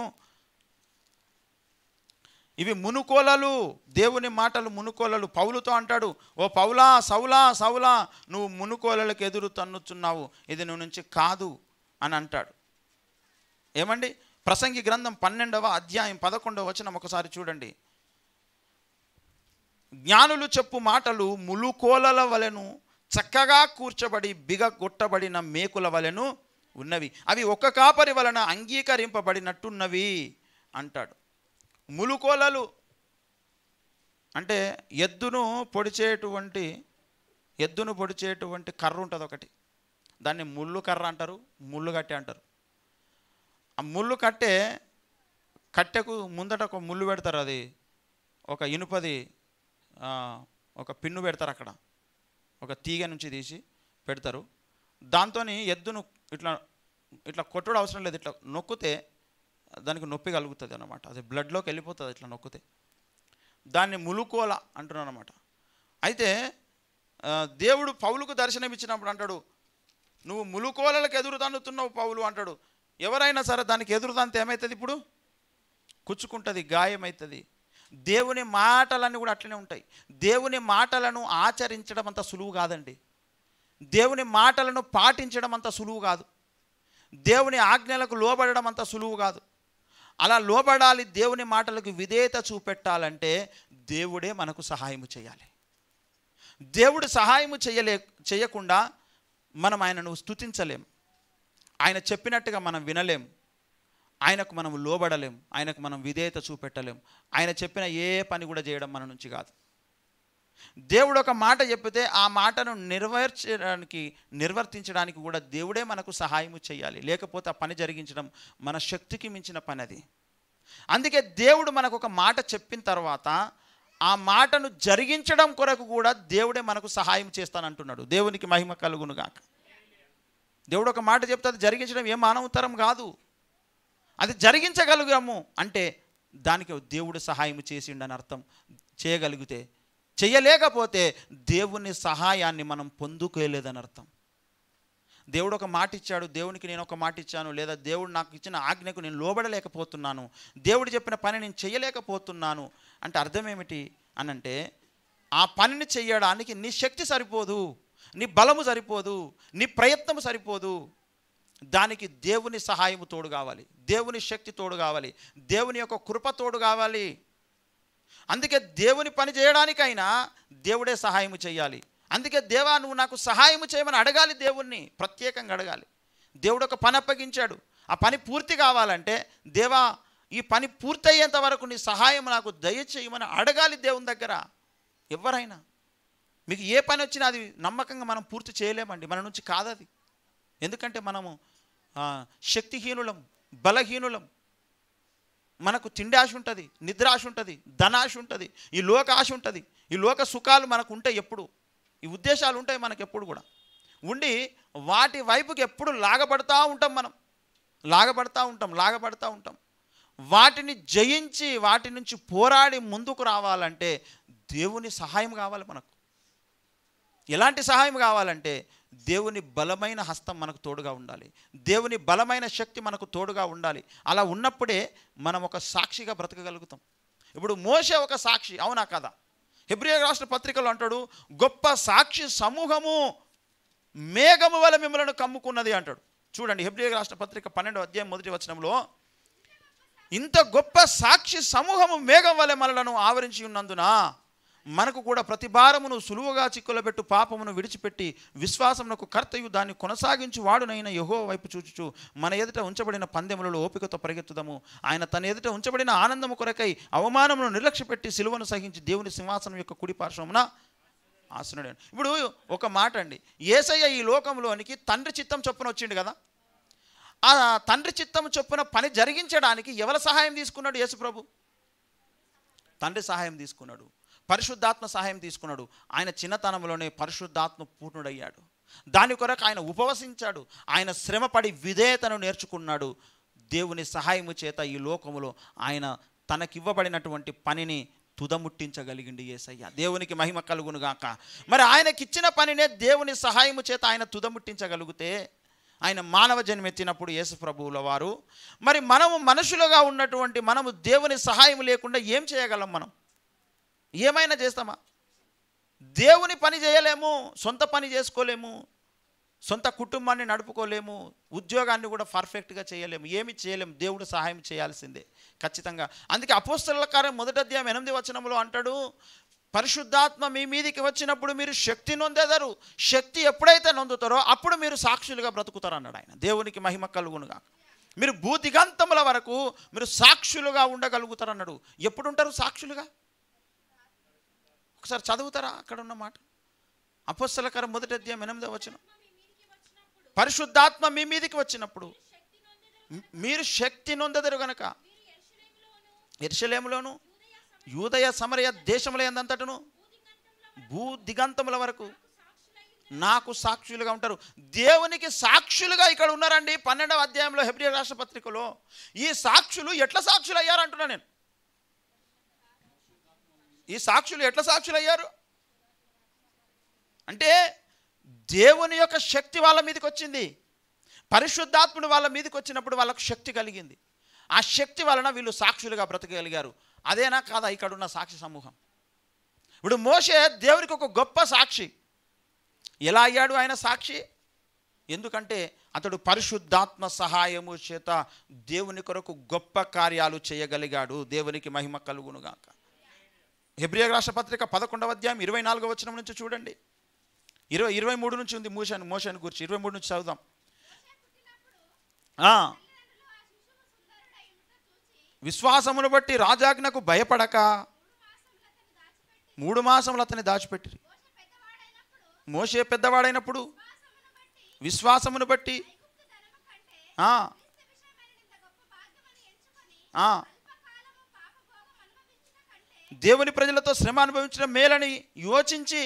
ఇవి మునుకోలలు, దేవుని మాటలు మునుకోలలు. పౌలుతో అంటాడు, ఓ పౌలా, సౌలా నువ్వు మునుకోలలకు ఎదురు తన్నుచున్నావు, ఇది నువ్వు నుంచి కాదు అని అంటాడు. ఏమండి? ప్రసంగి గ్రంథం 12వ అధ్యాయం 11వ వచనం ఒకసారి చూడండి. జ్ఞానులు చెప్పు మాటలు ములుకోలల వలెను చక్కగా కూర్చబడి బిగగొట్టబడిన మేకుల వలెను ఉన్నవి, అవి ఒక కాపరి వలన అంగీకరింపబడినట్టున్నవి అంటాడు. ములుకోలలు అంటే ఎద్దును పొడిచేటువంటి కర్ర ఉంటుంది ఒకటి, దాన్ని ముళ్ళు కర్ర అంటారు, ముళ్ళు కట్టె అంటారు. ఆ ముళ్ళు కట్టెకు ముందట ఒక ముళ్ళు పెడతారు, అది ఒక ఇనుపది ఒక పిన్ను పెడతారు, అక్కడ ఒక తీగ నుంచి తీసి పెడతారు. దాంతో ఎద్దును ఇట్లా కొట్టడం అవసరం లేదు, ఇట్లా నొక్కితే దానికి నొప్పి కలుగుతుంది అన్నమాట. అది బ్లడ్లోకి వెళ్ళిపోతుంది ఇట్లా నొక్కితే. దాన్ని ములుకోల అంటున్నాను అన్నమాట. అయితే దేవుడు పౌలుకు దర్శనం ఇచ్చినప్పుడు అంటాడు, నువ్వు ములుకోలలకు ఎదురు తన్నుతున్నావు పౌలు అంటాడు. ఎవరైనా సరే దానికి ఎదురుదంతే ఏమవుతుంది? ఇప్పుడు కుచ్చుకుంటుంది, గాయమవుతుంది. దేవుని మాటలన్నీ కూడా అట్లనే ఉంటాయి. దేవుని మాటలను ఆచరించడం అంత సులువు కాదండి. దేవుని మాటలను పాటించడం అంత సులువు కాదు. దేవుని ఆజ్ఞలకు లోబడడం అంత సులువు కాదు. అలా లోబడాలి, దేవుని మాటలకు విధేయత చూపెట్టాలంటే దేవుడే మనకు సహాయము చేయాలి. దేవుడు సహాయము చేయకుండా మనం ఆయనను స్తుతించలేం, ఆయన చెప్పినట్టుగా మనం వినలేం, ఆయనకు మనం లోబడలేం, ఆయనకు మనం విధేయత చూపెట్టలేం. ఆయన చెప్పిన ఏ పని కూడా చేయడం మన నుంచి కాదు. దేవుడు ఒక మాట చెప్పితే ఆ మాటను నిర్వర్తించడానికి కూడా దేవుడే మనకు సహాయము చేయాలి. లేకపోతే ఆ పని జరిగించడం మన శక్తికి మించిన పని అది. అందుకే దేవుడు మనకు ఒక మాట చెప్పిన తర్వాత ఆ మాటను జరిగించడం కొరకు కూడా దేవుడే మనకు సహాయం చేస్తానంటున్నాడు. దేవునికి మహిమ కలుగునుగాక. దేవుడు ఒక మాట చెప్తే అది జరిగించడం ఏ మానవతరం కాదు. అది జరిగించగలుగుతాము అంటే దానికి దేవుడు సహాయం చేసిండని అర్థం. చేయగలిగితే, చేయలేకపోతే దేవుని సహాయాన్ని మనం పొందుకోలేదని అర్థం. దేవుడు ఒక మాట ఇచ్చాడు, దేవునికి నేను ఒక మాట ఇచ్చాను, లేదా దేవుడు నాకు ఇచ్చిన ఆజ్ఞకు నేను లోబడలేకపోతున్నాను, దేవుడు చెప్పిన పని నేను చేయలేకపోతున్నాను అంటే అర్థం ఏమిటి అనంటే, ఆ పనిని చేయడానికి నీ శక్తి సరిపోదు, నీ బలము సరిపోదు, నీ ప్రయత్నము సరిపోదు. దానికి దేవుని సహాయము తోడు కావాలి, దేవుని శక్తి తోడు కావాలి, దేవుని యొక్క కృప తోడు కావాలి. అందుకే దేవుని పని చేయడానికైనా దేవుడే సహాయము చేయాలి. అందుకే దేవా నువ్వు నాకు సహాయము చేయమని అడగాలి, దేవుణ్ణి ప్రత్యేకంగా అడగాలి. దేవుడు ఒక పని అప్పగించాడు. ఆ పని పూర్తి కావాలంటే దేవా ఈ పని పూర్తయ్యేంత వరకు నీ సహాయం నాకు దయచేయమని అడగాలి దేవుని దగ్గర. ఎవరైనా మీకు ఏ పని వచ్చినా అది నమ్మకంగా మనం పూర్తి చేయలేమండి, మన నుంచి కాదది. ఎందుకంటే మనము శక్తిహీనులం, బలహీనులం. మనకు తిండి ఆశ ఉంటుంది, నిద్ర ఆశ ఉంటుంది, ధనాశ ఉంటుంది, ఈ లోక ఆశ ఉంటుంది. ఈ లోక సుఖాలు మనకు ఉంటాయి, ఎప్పుడు ఈ ఉద్దేశాలు ఉంటాయి మనకు ఎప్పుడు కూడా ఉండి వాటి వైపుకి ఎప్పుడు లాగబడతా ఉంటాం. మనం లాగబడతా ఉంటాం. వాటిని జయించి వాటి నుంచి పోరాడి ముందుకు రావాలంటే దేవుని సహాయం కావాలి మనకు. ఎలాంటి సహాయం కావాలంటే దేవుని బలమైన హస్తం మనకు తోడుగా ఉండాలి, దేవుని బలమైన శక్తి మనకు తోడుగా ఉండాలి. అలా ఉన్నప్పుడే మనం ఒక సాక్షిగా బ్రతకగలుగుతాం. ఇప్పుడు మోషే ఒక సాక్షి, అవునా కదా? హెబ్రీ రాష్ట్ర పత్రికలో అంటాడు, గొప్ప సాక్షి సమూహము మేఘము వలె మిమ్మలను కమ్ముకున్నది అంటాడు. చూడండి, హెబ్రీ రాష్ట్ర పత్రిక 12వ అధ్యాయం 1వ వచనంలో, ఇంత గొప్ప సాక్షి సమూహము మేఘం వలె మనలను ఆవరించి ఉన్నందున మనకు కూడా ప్రతి భారమును సులువుగా చిక్కులబెట్టు పాపమును విడిచిపెట్టి విశ్వాసమునకు కర్తయు దాన్ని కొనసాగించు వాడునైన యెహోవా వైపు చూచుచు మన ఎదుట ఉంచబడిన పందెములలో ఓపికతో పరిగెత్తుదము. ఆయన తన ఎదుట ఉంచబడిన ఆనందము కొరకై అవమానమును నిర్లక్ష్యపెట్టి సిలువను సహించి దేవుని సింహాసనం యొక్క కుడి పార్శ్వమున ఆసనుడు. ఇప్పుడు ఒక మాట అండి, యేసయ్య ఈ లోకంలోనికి తండ్రి చిత్తం చొప్పున వచ్చిండు కదా. ఆ తండ్రి చిత్తం చొప్పున పని జరిగించడానికి ఎవరి సహాయం తీసుకున్నాడు? యేసు ప్రభు తండ్రి సహాయం తీసుకున్నాడు, పరిశుద్ధాత్మ సహాయం తీసుకున్నాడు. ఆయన చిన్నతనంలోనే పరిశుద్ధాత్మ పూర్ణుడయ్యాడు. దాని కొరకు ఆయన ఉపవసించాడు, ఆయన శ్రమపడి విధేయతను నేర్చుకున్నాడు. దేవుని సహాయము చేత ఈ లోకములో ఆయన తనకివ్వబడినటువంటి పనిని తుదముట్టించగలిగింది యేసయ్య. దేవునికి మహిమ కలుగునుగాక. మరి ఆయనకిచ్చిన పనినే దేవుని సహాయము చేత ఆయన తుదముట్టించగలిగితే, ఆయన మానవ జన్మెత్తినప్పుడు యేసు ప్రభువుల వారు, మరి మనము మనుషులుగా ఉన్నటువంటి మనము దేవుని సహాయం లేకుండా ఏం చేయగలం? మనం ఏమైనా చేస్తామా? దేవుని పని చేయలేము, సొంత పని చేసుకోలేము, సొంత కుటుంబాన్ని నడుపుకోలేము, ఉద్యోగాన్ని కూడా పర్ఫెక్ట్గా చేయలేము, ఏమి చేయలేము. దేవుడు సహాయం చేయాల్సిందే ఖచ్చితంగా. అందుకే అపోస్తలుల కార్యం 1వ అధ్యాయం 8వ వచనంలో అంటాడు, పరిశుద్ధాత్మ మీ మీదికి వచ్చినప్పుడు మీరు శక్తి నొందెదరు. శక్తి ఎప్పుడైతే నొందుతారో అప్పుడు మీరు సాక్షులుగా బ్రతుకుతారు అన్నాడు ఆయన. దేవునికి మహిమ కలుగునుగా. మీరు భూదిగంతముల వరకు మీరు సాక్షులుగా ఉండగలుగుతారు అన్నాడు. ఎప్పుడు ఉంటారు సాక్షులుగా? ఒకసారి చదువుతారా అక్కడ ఉన్న మాట? అపోస్తలుల కార్యం 1వ అధ్యాయం 8వ వచనం, పరిశుద్ధాత్మ మీ మీదికి వచ్చినప్పుడు మీరు శక్తి నొందెదరు గనక యెరూషలేములోను యూదయ సమరయ దేశముల యందంతటను భూదిగంతముల వరకు నాకు సాక్షులుగా ఉంటారు. దేవునికి సాక్షులుగా ఇక్కడ ఉన్నారండి. 12వ అధ్యాయంలో హెబ్రీ రాష్ట్ర పత్రికలో ఈ సాక్షులు ఎట్లా సాక్షులు అయ్యారు అంటున్నా నేను. ఈ సాక్షులు ఎట్లా సాక్షులు అయ్యారు అంటే దేవుని యొక్క శక్తి వాళ్ళ మీదకి వచ్చింది. పరిశుద్ధాత్ముడు వాళ్ళ మీదకి వచ్చినప్పుడు వాళ్ళకు శక్తి కలిగింది. ఆ శక్తి వలన వీళ్ళు సాక్షులుగా బ్రతకగలిగారు. అదేనా కాదా ఇక్కడున్న సాక్షి సమూహం? ఇప్పుడు మోషే దేవునికి ఒక గొప్ప సాక్షి. ఎలా అయ్యాడు ఆయన సాక్షి? ఎందుకంటే అతడు పరిశుద్ధాత్మ సహాయము చేత దేవుని కొరకు గొప్ప కార్యాలు చేయగలిగాడు. దేవునికి మహిమ కలుగునుగాక. హెబ్రీ రాష్ట్ర పత్రిక 11వ అధ్యాయం 24వ వచనం నుంచి చూడండి. 23 నుంచి ఉంది మోషేను గురించి. 23 నుంచి చదువుదాం. విశ్వాసమును బట్టి రాజాజ్ఞకు భయపడక 3 మాసములు అతన్ని దాచిపెట్టిరి. మోషే పెద్దవాడైనప్పుడు విశ్వాసమును బట్టి దేవుని ప్రజలతో శ్రమ అనుభవించడం మేలని యోచించి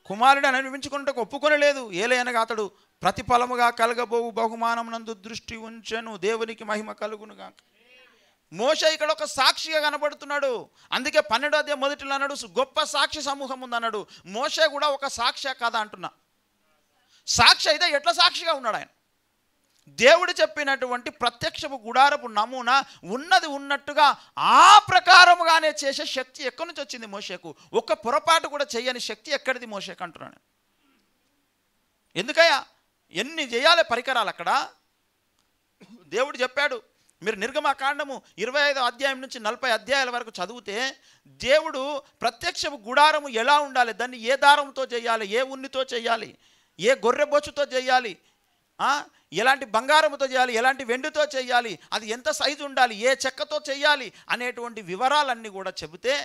కుమారుడు అనుభవించుకున్నట్టు ఒప్పుకొనలేదు. ఏలయనగా అతడు ప్రతిఫలముగా కలగబోవు బహుమానమునందు దృష్టి ఉంచెను. దేవునికి మహిమ కలుగునుగా. మోషే ఇక్కడ ఒక సాక్షిగా కనబడుతున్నాడు. అందుకే 12వ అధ్యాయం 1లో అన్నాడు గొప్ప సాక్షి సమూహం ఉందన్నాడు. మోషే కూడా ఒక సాక్షి కదా అంటున్నా. సాక్షి అయితే ఎట్లా సాక్షిగా ఉన్నాడు ఆయన? దేవుడు చెప్పినటువంటి ప్రత్యక్షపు గుడారపు నమూనా ఉన్నది ఉన్నట్టుగా ఆ ప్రకారముగానే చేసే శక్తి ఎక్కడి నుంచి వచ్చింది మోషేకు? ఒక్క పొరపాటు కూడా చేయని శక్తి ఎక్కడిది మోషేకు అంటున్నాను. ఎందుకయ్యా ఎన్ని చేయాలి పరికరాలు అక్కడ? దేవుడు చెప్పాడు. మీరు నిర్గమకాండము 25వ అధ్యాయం నుంచి 40 అధ్యాయాల వరకు చదివితే దేవుడు ప్రత్యక్షపు గుడారము ఎలా ఉండాలి, దాన్ని ఏ దారంతో చేయాలి, ఏ ఉన్నితో చేయాలి, ఏ గొర్రె బొచ్చుతో చేయాలి, ఎలాంటి బంగారముతో చేయాలి, ఎలాంటి వెండితో చేయాలి, అది ఎంత సైజు ఉండాలి, ఏ చెక్కతో చేయాలి అనేటువంటి వివరాలన్నీ కూడా చెబితే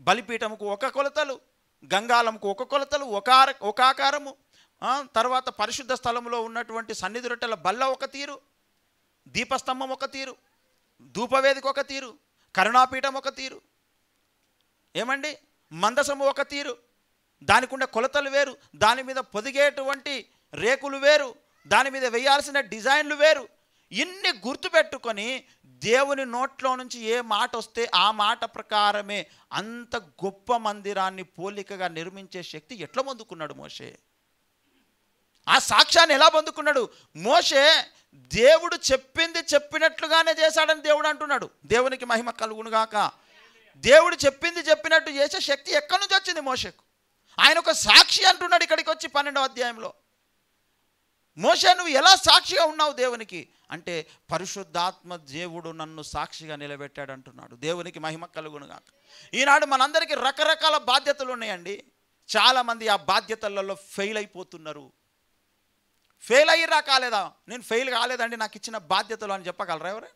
బలిపీఠముకు ఒక కొలతలు, గంగాళముకు ఒక కొలతలు, ఒక ఆకారము, తర్వాత పరిశుద్ధ స్థలములో ఉన్నటువంటి సన్నిధి రొట్టెల బల్ల ఒక తీరు, దీపస్తంభం ఒక తీరు, ధూపవేదిక ఒక తీరు, కరుణాపీఠం ఒక తీరు, ఏమండి మందసము ఒక తీరు, దానికి ఉన్న కొలతలు వేరు, దాని మీద పొదిగేటువంటి రేకులు వేరు, దాని మీద వేయాల్సిన డిజైన్లు వేరు. ఇన్ని గుర్తుపెట్టుకొని దేవుని నోట్లో నుంచి ఏ మాట వస్తే ఆ మాట ప్రకారమే అంత గొప్ప మందిరాన్ని పోలికగా నిర్మించే శక్తి ఎట్లా పొందుకున్నాడు మోషే? ఆ సాక్ష్యాన్ని ఎలా పొందుకున్నాడు? మోషే దేవుడు చెప్పింది చెప్పినట్లుగానే చేశాడని దేవుడు అంటున్నాడు. దేవునికి మహిమ కలుగునుగాక. దేవుడు చెప్పింది చెప్పినట్టు చేసే శక్తి ఎక్కడి నుంచి వచ్చింది మోషేకు? ఆయన ఒక సాక్షి అంటున్నాడు ఇక్కడికి వచ్చి 12వ అధ్యాయంలో. మోషే నువ్వు ఎలా సాక్షిగా ఉన్నావు దేవునికి అంటే, పరిశుద్ధాత్మ దేవుడు నన్ను సాక్షిగా నిలబెట్టాడు అంటున్నాడు. దేవునికి మహిమ కలుగునుగాక. ఈనాడు మనందరికీ రకరకాల బాధ్యతలు ఉన్నాయండి. చాలామంది ఆ బాధ్యతలలో ఫెయిల్ అయిపోతున్నారు. ఫెయిల్ అయ్యిరా కాలేదా? నేను ఫెయిల్ కాలేదండి, నాకు ఇచ్చిన బాధ్యతలు అని చెప్పగలరా ఎవరే?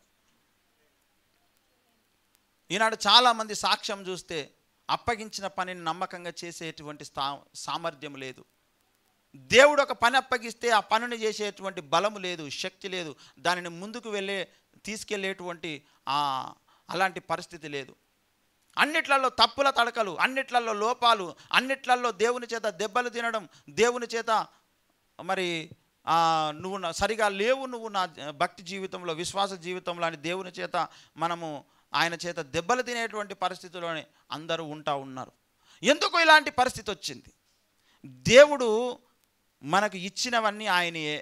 ఈనాడు చాలామంది సాక్ష్యం చూస్తే అప్పగించిన పనిని నమ్మకంగా చేసేటువంటి సామర్థ్యం లేదు. దేవుడు ఒక పని అప్పగిస్తే ఆ పనిని చేసేటువంటి బలము లేదు, శక్తి లేదు, దానిని ముందుకు తీసుకెళ్ళేటువంటి అలాంటి పరిస్థితి లేదు. అన్నిట్లలో తప్పుల తడకలు, అన్నిట్లలో లోపాలు, అన్నిట్లలో దేవుని చేత దెబ్బలు తినడం, దేవుని చేత మరి నువ్వు సరిగా లేవు, నువ్వు నా భక్తి జీవితంలో, విశ్వాస జీవితంలో అని దేవుని చేత మనము ఆయన చేత దెబ్బలు తినేటువంటి పరిస్థితిలోనే అందరూ ఉన్నారు. ఎందుకు ఇలాంటి పరిస్థితి వచ్చింది? దేవుడు మనకు ఇచ్చినవన్నీ ఆయనయే.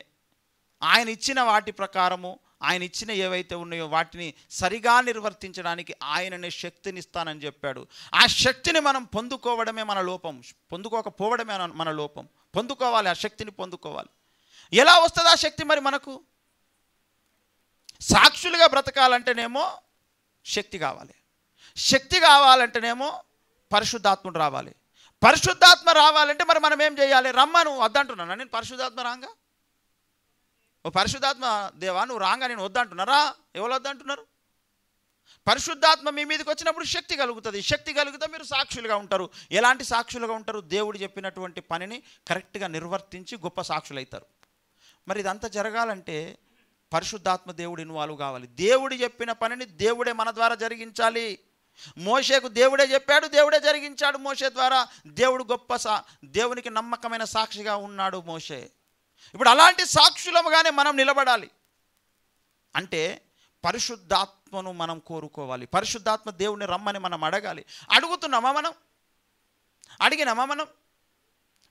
ఆయన ఇచ్చిన వాటి ప్రకారము, ఆయన ఇచ్చిన ఏవైతే ఉన్నాయో వాటిని సరిగా నిర్వర్తించడానికి ఆయననే శక్తిని ఇస్తానని చెప్పాడు. ఆ శక్తిని మనం పొందుకోవడమే మన లోపం, పొందుకోకపోవడమే మన లోపం. పొందుకోవాలి, ఆ శక్తిని పొందుకోవాలి. ఎలా వస్తుంది ఆ శక్తి? మరి మనకు సాక్షులుగా బ్రతకాలంటేనేమో శక్తి కావాలి, శక్తి కావాలంటేనేమో పరిశుద్ధాత్ముడు రావాలి. పరిశుద్ధాత్మ రావాలంటే మరి మనం ఏం చేయాలి? రమ్మను వద్దంటున్నాను నేను. పరిశుద్ధాత్మ రాంగా, ఓ పరిశుద్ధాత్మ దేవా నువ్వు రాంగా నేను వద్దంటున్నారా? ఎవరు వద్దంటున్నారు? పరిశుద్ధాత్మ మీ మీదకి వచ్చినప్పుడు శక్తి కలుగుతుంది. శక్తి కలిగితే మీరు సాక్షులుగా ఉంటారు. ఎలాంటి సాక్షులుగా ఉంటారు? దేవుడు చెప్పినటువంటి పనిని కరెక్ట్గా నిర్వర్తించి గొప్ప సాక్షులు అవుతారు. మరి ఇదంతా జరగాలంటే పరిశుద్ధాత్మ దేవుడు ఇన్వాల్వ్ కావాలి. దేవుడు చెప్పిన పనిని దేవుడే మన ద్వారా జరిగించాలి. మోషేకు దేవుడే చెప్పాడు, దేవుడే జరిగించాడు మోషే ద్వారా. దేవుడు దేవునికి నమ్మకమైన సాక్షిగా ఉన్నాడు మోషే. ఇప్పుడు అలాంటి సాక్షులముగానే మనం నిలబడాలి. అంటే పరిశుద్ధాత్మను మనం కోరుకోవాలి. పరిశుద్ధాత్మ దేవుని రమ్మని మనం అడగాలి. అడుగుతున్నామా మనం? అడిగినామా మనం?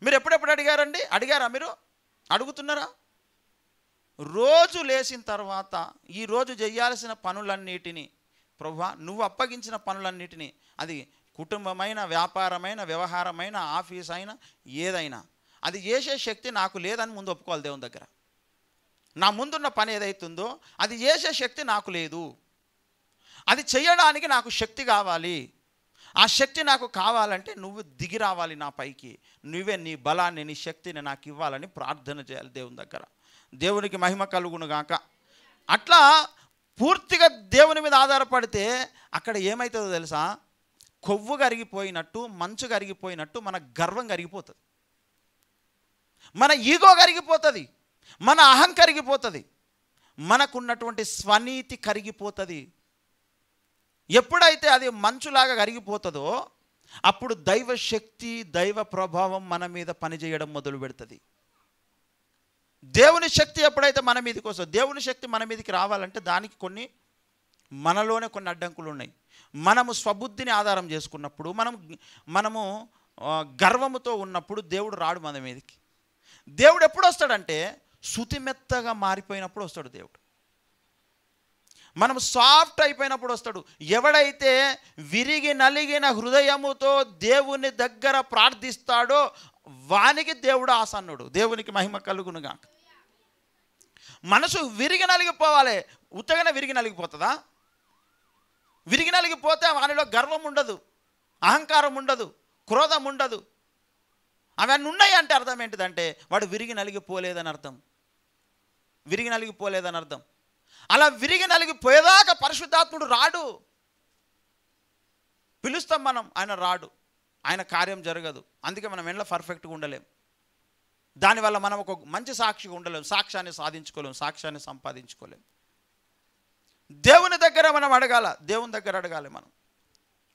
మీరు ఎప్పుడెప్పుడు అడిగారండి? అడిగారా మీరు? అడుగుతున్నారా? రోజు లేచిన తర్వాత ఈరోజు చేయాల్సిన పనులన్నిటినీ ప్రభువా నువ్వు అప్పగించిన పనులన్నిటినీ, అది కుటుంబమైన, వ్యాపారమైన, వ్యవహారమైన, ఆఫీస్ అయినా ఏదైనా, అది చేసే శక్తి నాకు లేదని ముందు ఒప్పుకోవాలి దేవుని దగ్గర. నా ముందున్న పని ఏదైతుందో అది చేసే శక్తి నాకు లేదు, అది చేయడానికి నాకు శక్తి కావాలి. ఆ శక్తి నాకు కావాలంటే నువ్వు దిగి రావాలి నా పైకి, నువ్వే నీ బలాన్ని, నీ శక్తిని నాకు ఇవ్వాలని ప్రార్థన చేయాలి దేవుని దగ్గర. దేవునికి మహిమ కలుగునుగాక. అట్లా పూర్తిగా దేవుని మీద ఆధారపడితే అక్కడ ఏమవుతుందో తెలుసా? కొవ్వు కరిగిపోయినట్టు, మంచు కరిగిపోయినట్టు మన గర్వం కరిగిపోతుంది, మన ఈగో కరిగిపోతుంది, మన అహం కరిగిపోతుంది, మనకున్నటువంటి స్వనీతి కరిగిపోతుంది. ఎప్పుడైతే అది మంచులాగా కరిగిపోతుందో అప్పుడు దైవ శక్తి, దైవ ప్రభావం మన మీద పనిచేయడం మొదలు పెడుతుంది. దేవుని శక్తి ఎప్పుడైతే మన మీదకి వస్తుందో, దేవుని శక్తి మన మీదకి రావాలంటే దానికి మనలోనే కొన్ని అడ్డంకులు ఉన్నాయి. మనము స్వబుద్ధిని ఆధారం చేసుకున్నప్పుడు, మనము గర్వముతో ఉన్నప్పుడు దేవుడు రాడు మన మీదకి. దేవుడు ఎప్పుడు వస్తాడంటే శుతిమెత్తగా మారిపోయినప్పుడు వస్తాడు దేవుడు. మనం సాఫ్ట్ అయిపోయినప్పుడు వస్తాడు. ఎవడైతే విరిగి నలిగిన హృదయముతో దేవుని దగ్గర ప్రార్థిస్తాడో వానికి దేవుడు ఆసన్నుడు. దేవునికి మహిమ కలుగునుగా. మనసు విరిగి నలిగిపోవాలి. ఉత్తగానే విరిగి నలిగిపోతుందా? విరిగి నలిగిపోతే వానిలో గర్వం ఉండదు, అహంకారం ఉండదు, క్రోధం ఉండదు. అవన్నీ ఉన్నాయి అంటే అర్థం ఏంటిదంటే వాడు విరిగి నలిగిపోలేదని అర్థం. విరిగి నలిగిపోలేదని అర్థం. అలా విరిగి నలిగిపోయేదాకా పరిశుద్ధాత్ముడు రాడు. పిలుస్తాం మనం, ఆయన రాడు, ఆయన కార్యం జరగదు. అందుకే మనం ఎండ్ల పర్ఫెక్ట్గా ఉండలేం. దానివల్ల మనం ఒక మంచి సాక్షిగా ఉండలేం, సాక్ష్యాన్ని సాధించుకోలేం, సాక్ష్యాన్ని సంపాదించుకోలేం. దేవుని దగ్గర మనం అడగాల, దేవుని దగ్గర అడగాలి మనం.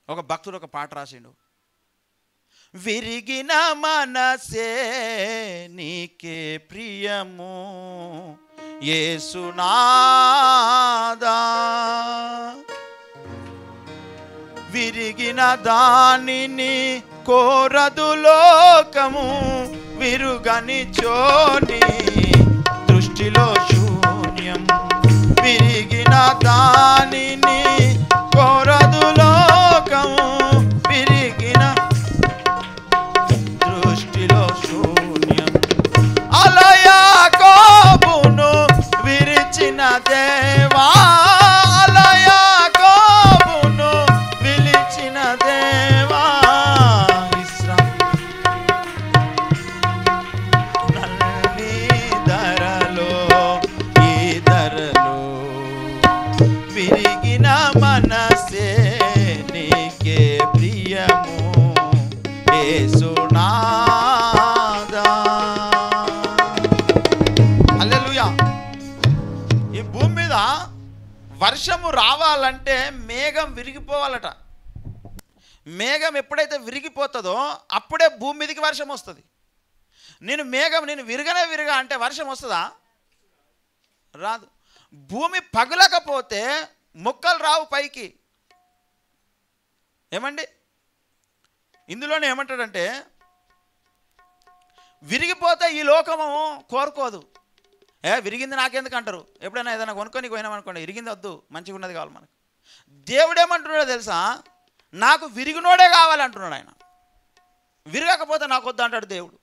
ఒక భక్తుడు ఒక పాట రాసిండు, విరిగిన మనసే నీకే ప్రియము యేసునాదా, విరిగిన దానిని కోరదు లోకము, విరుగని చోని దృష్టిలో శూన్యం, విరిగిన దానిని కోరదు లోకము, విరిగిన దృష్టిలో శూన్యం. అలా యాకోబును విరిచిన దేవా, అలా యాకోబును విలిచిన దేవా, నల్లి ధరలో ఈ ధరలో విరిగిన మనసే నీకే ప్రియము యేసునాదా. హల్లెలూయా. ఈ భూమి మీద వర్షము రావాలంటే మేఘం విరిగిపోవాలట. మేఘం ఎప్పుడైతే విరిగిపోతుందో అప్పుడే భూమి మీదకి వర్షం వస్తుంది. నేను విరగా అంటే వర్షం వస్తుందా? రాదు. భూమి పగలకపోతే మొక్కలు రావు పైకి. ఏమండి, ఇందులోనే ఏమంటాడంటే విరిగిపోతే ఈ లోకము కోరుకోదు. విరిగింది నాకెందుకు అంటారు. ఎప్పుడైనా ఏదైనా కొనుక్కొని పోయినామనుకోండి, విరిగింది వద్దు, మంచిగా ఉన్నది కావాలి మనకు. దేవుడు ఏమంటున్నాడో తెలుసా, నాకు విరిగినోడే కావాలంటున్నాడు ఆయన. విరగకపోతే నాకు వద్దు అంటాడు దేవుడు.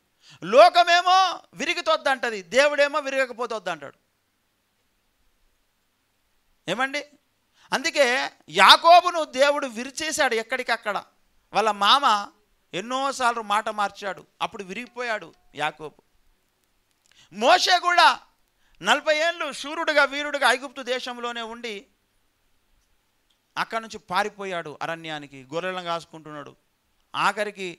లోకమేమో విరిగితొద్దు అంటది, దేవుడేమో విరగకపోతే వద్దు అంటాడు. ఏమండి, అందుకే యాకోబును దేవుడు విరిచేశాడు ఎక్కడికక్కడ. వాళ్ళ మామ ఎన్నోసార్లు మాట మార్చాడు, అప్పుడు విరిగిపోయాడు యాకోబు. మోషే కూడా 40 ఏళ్ళు శూరుడుగా వీరుడుగా ఐగుప్తు దేశంలోనే ఉండి అక్కడి నుంచి పారిపోయాడు అరణ్యానికి, గొర్రెలను కాసుకుంటున్నాడు. ఆఖరికి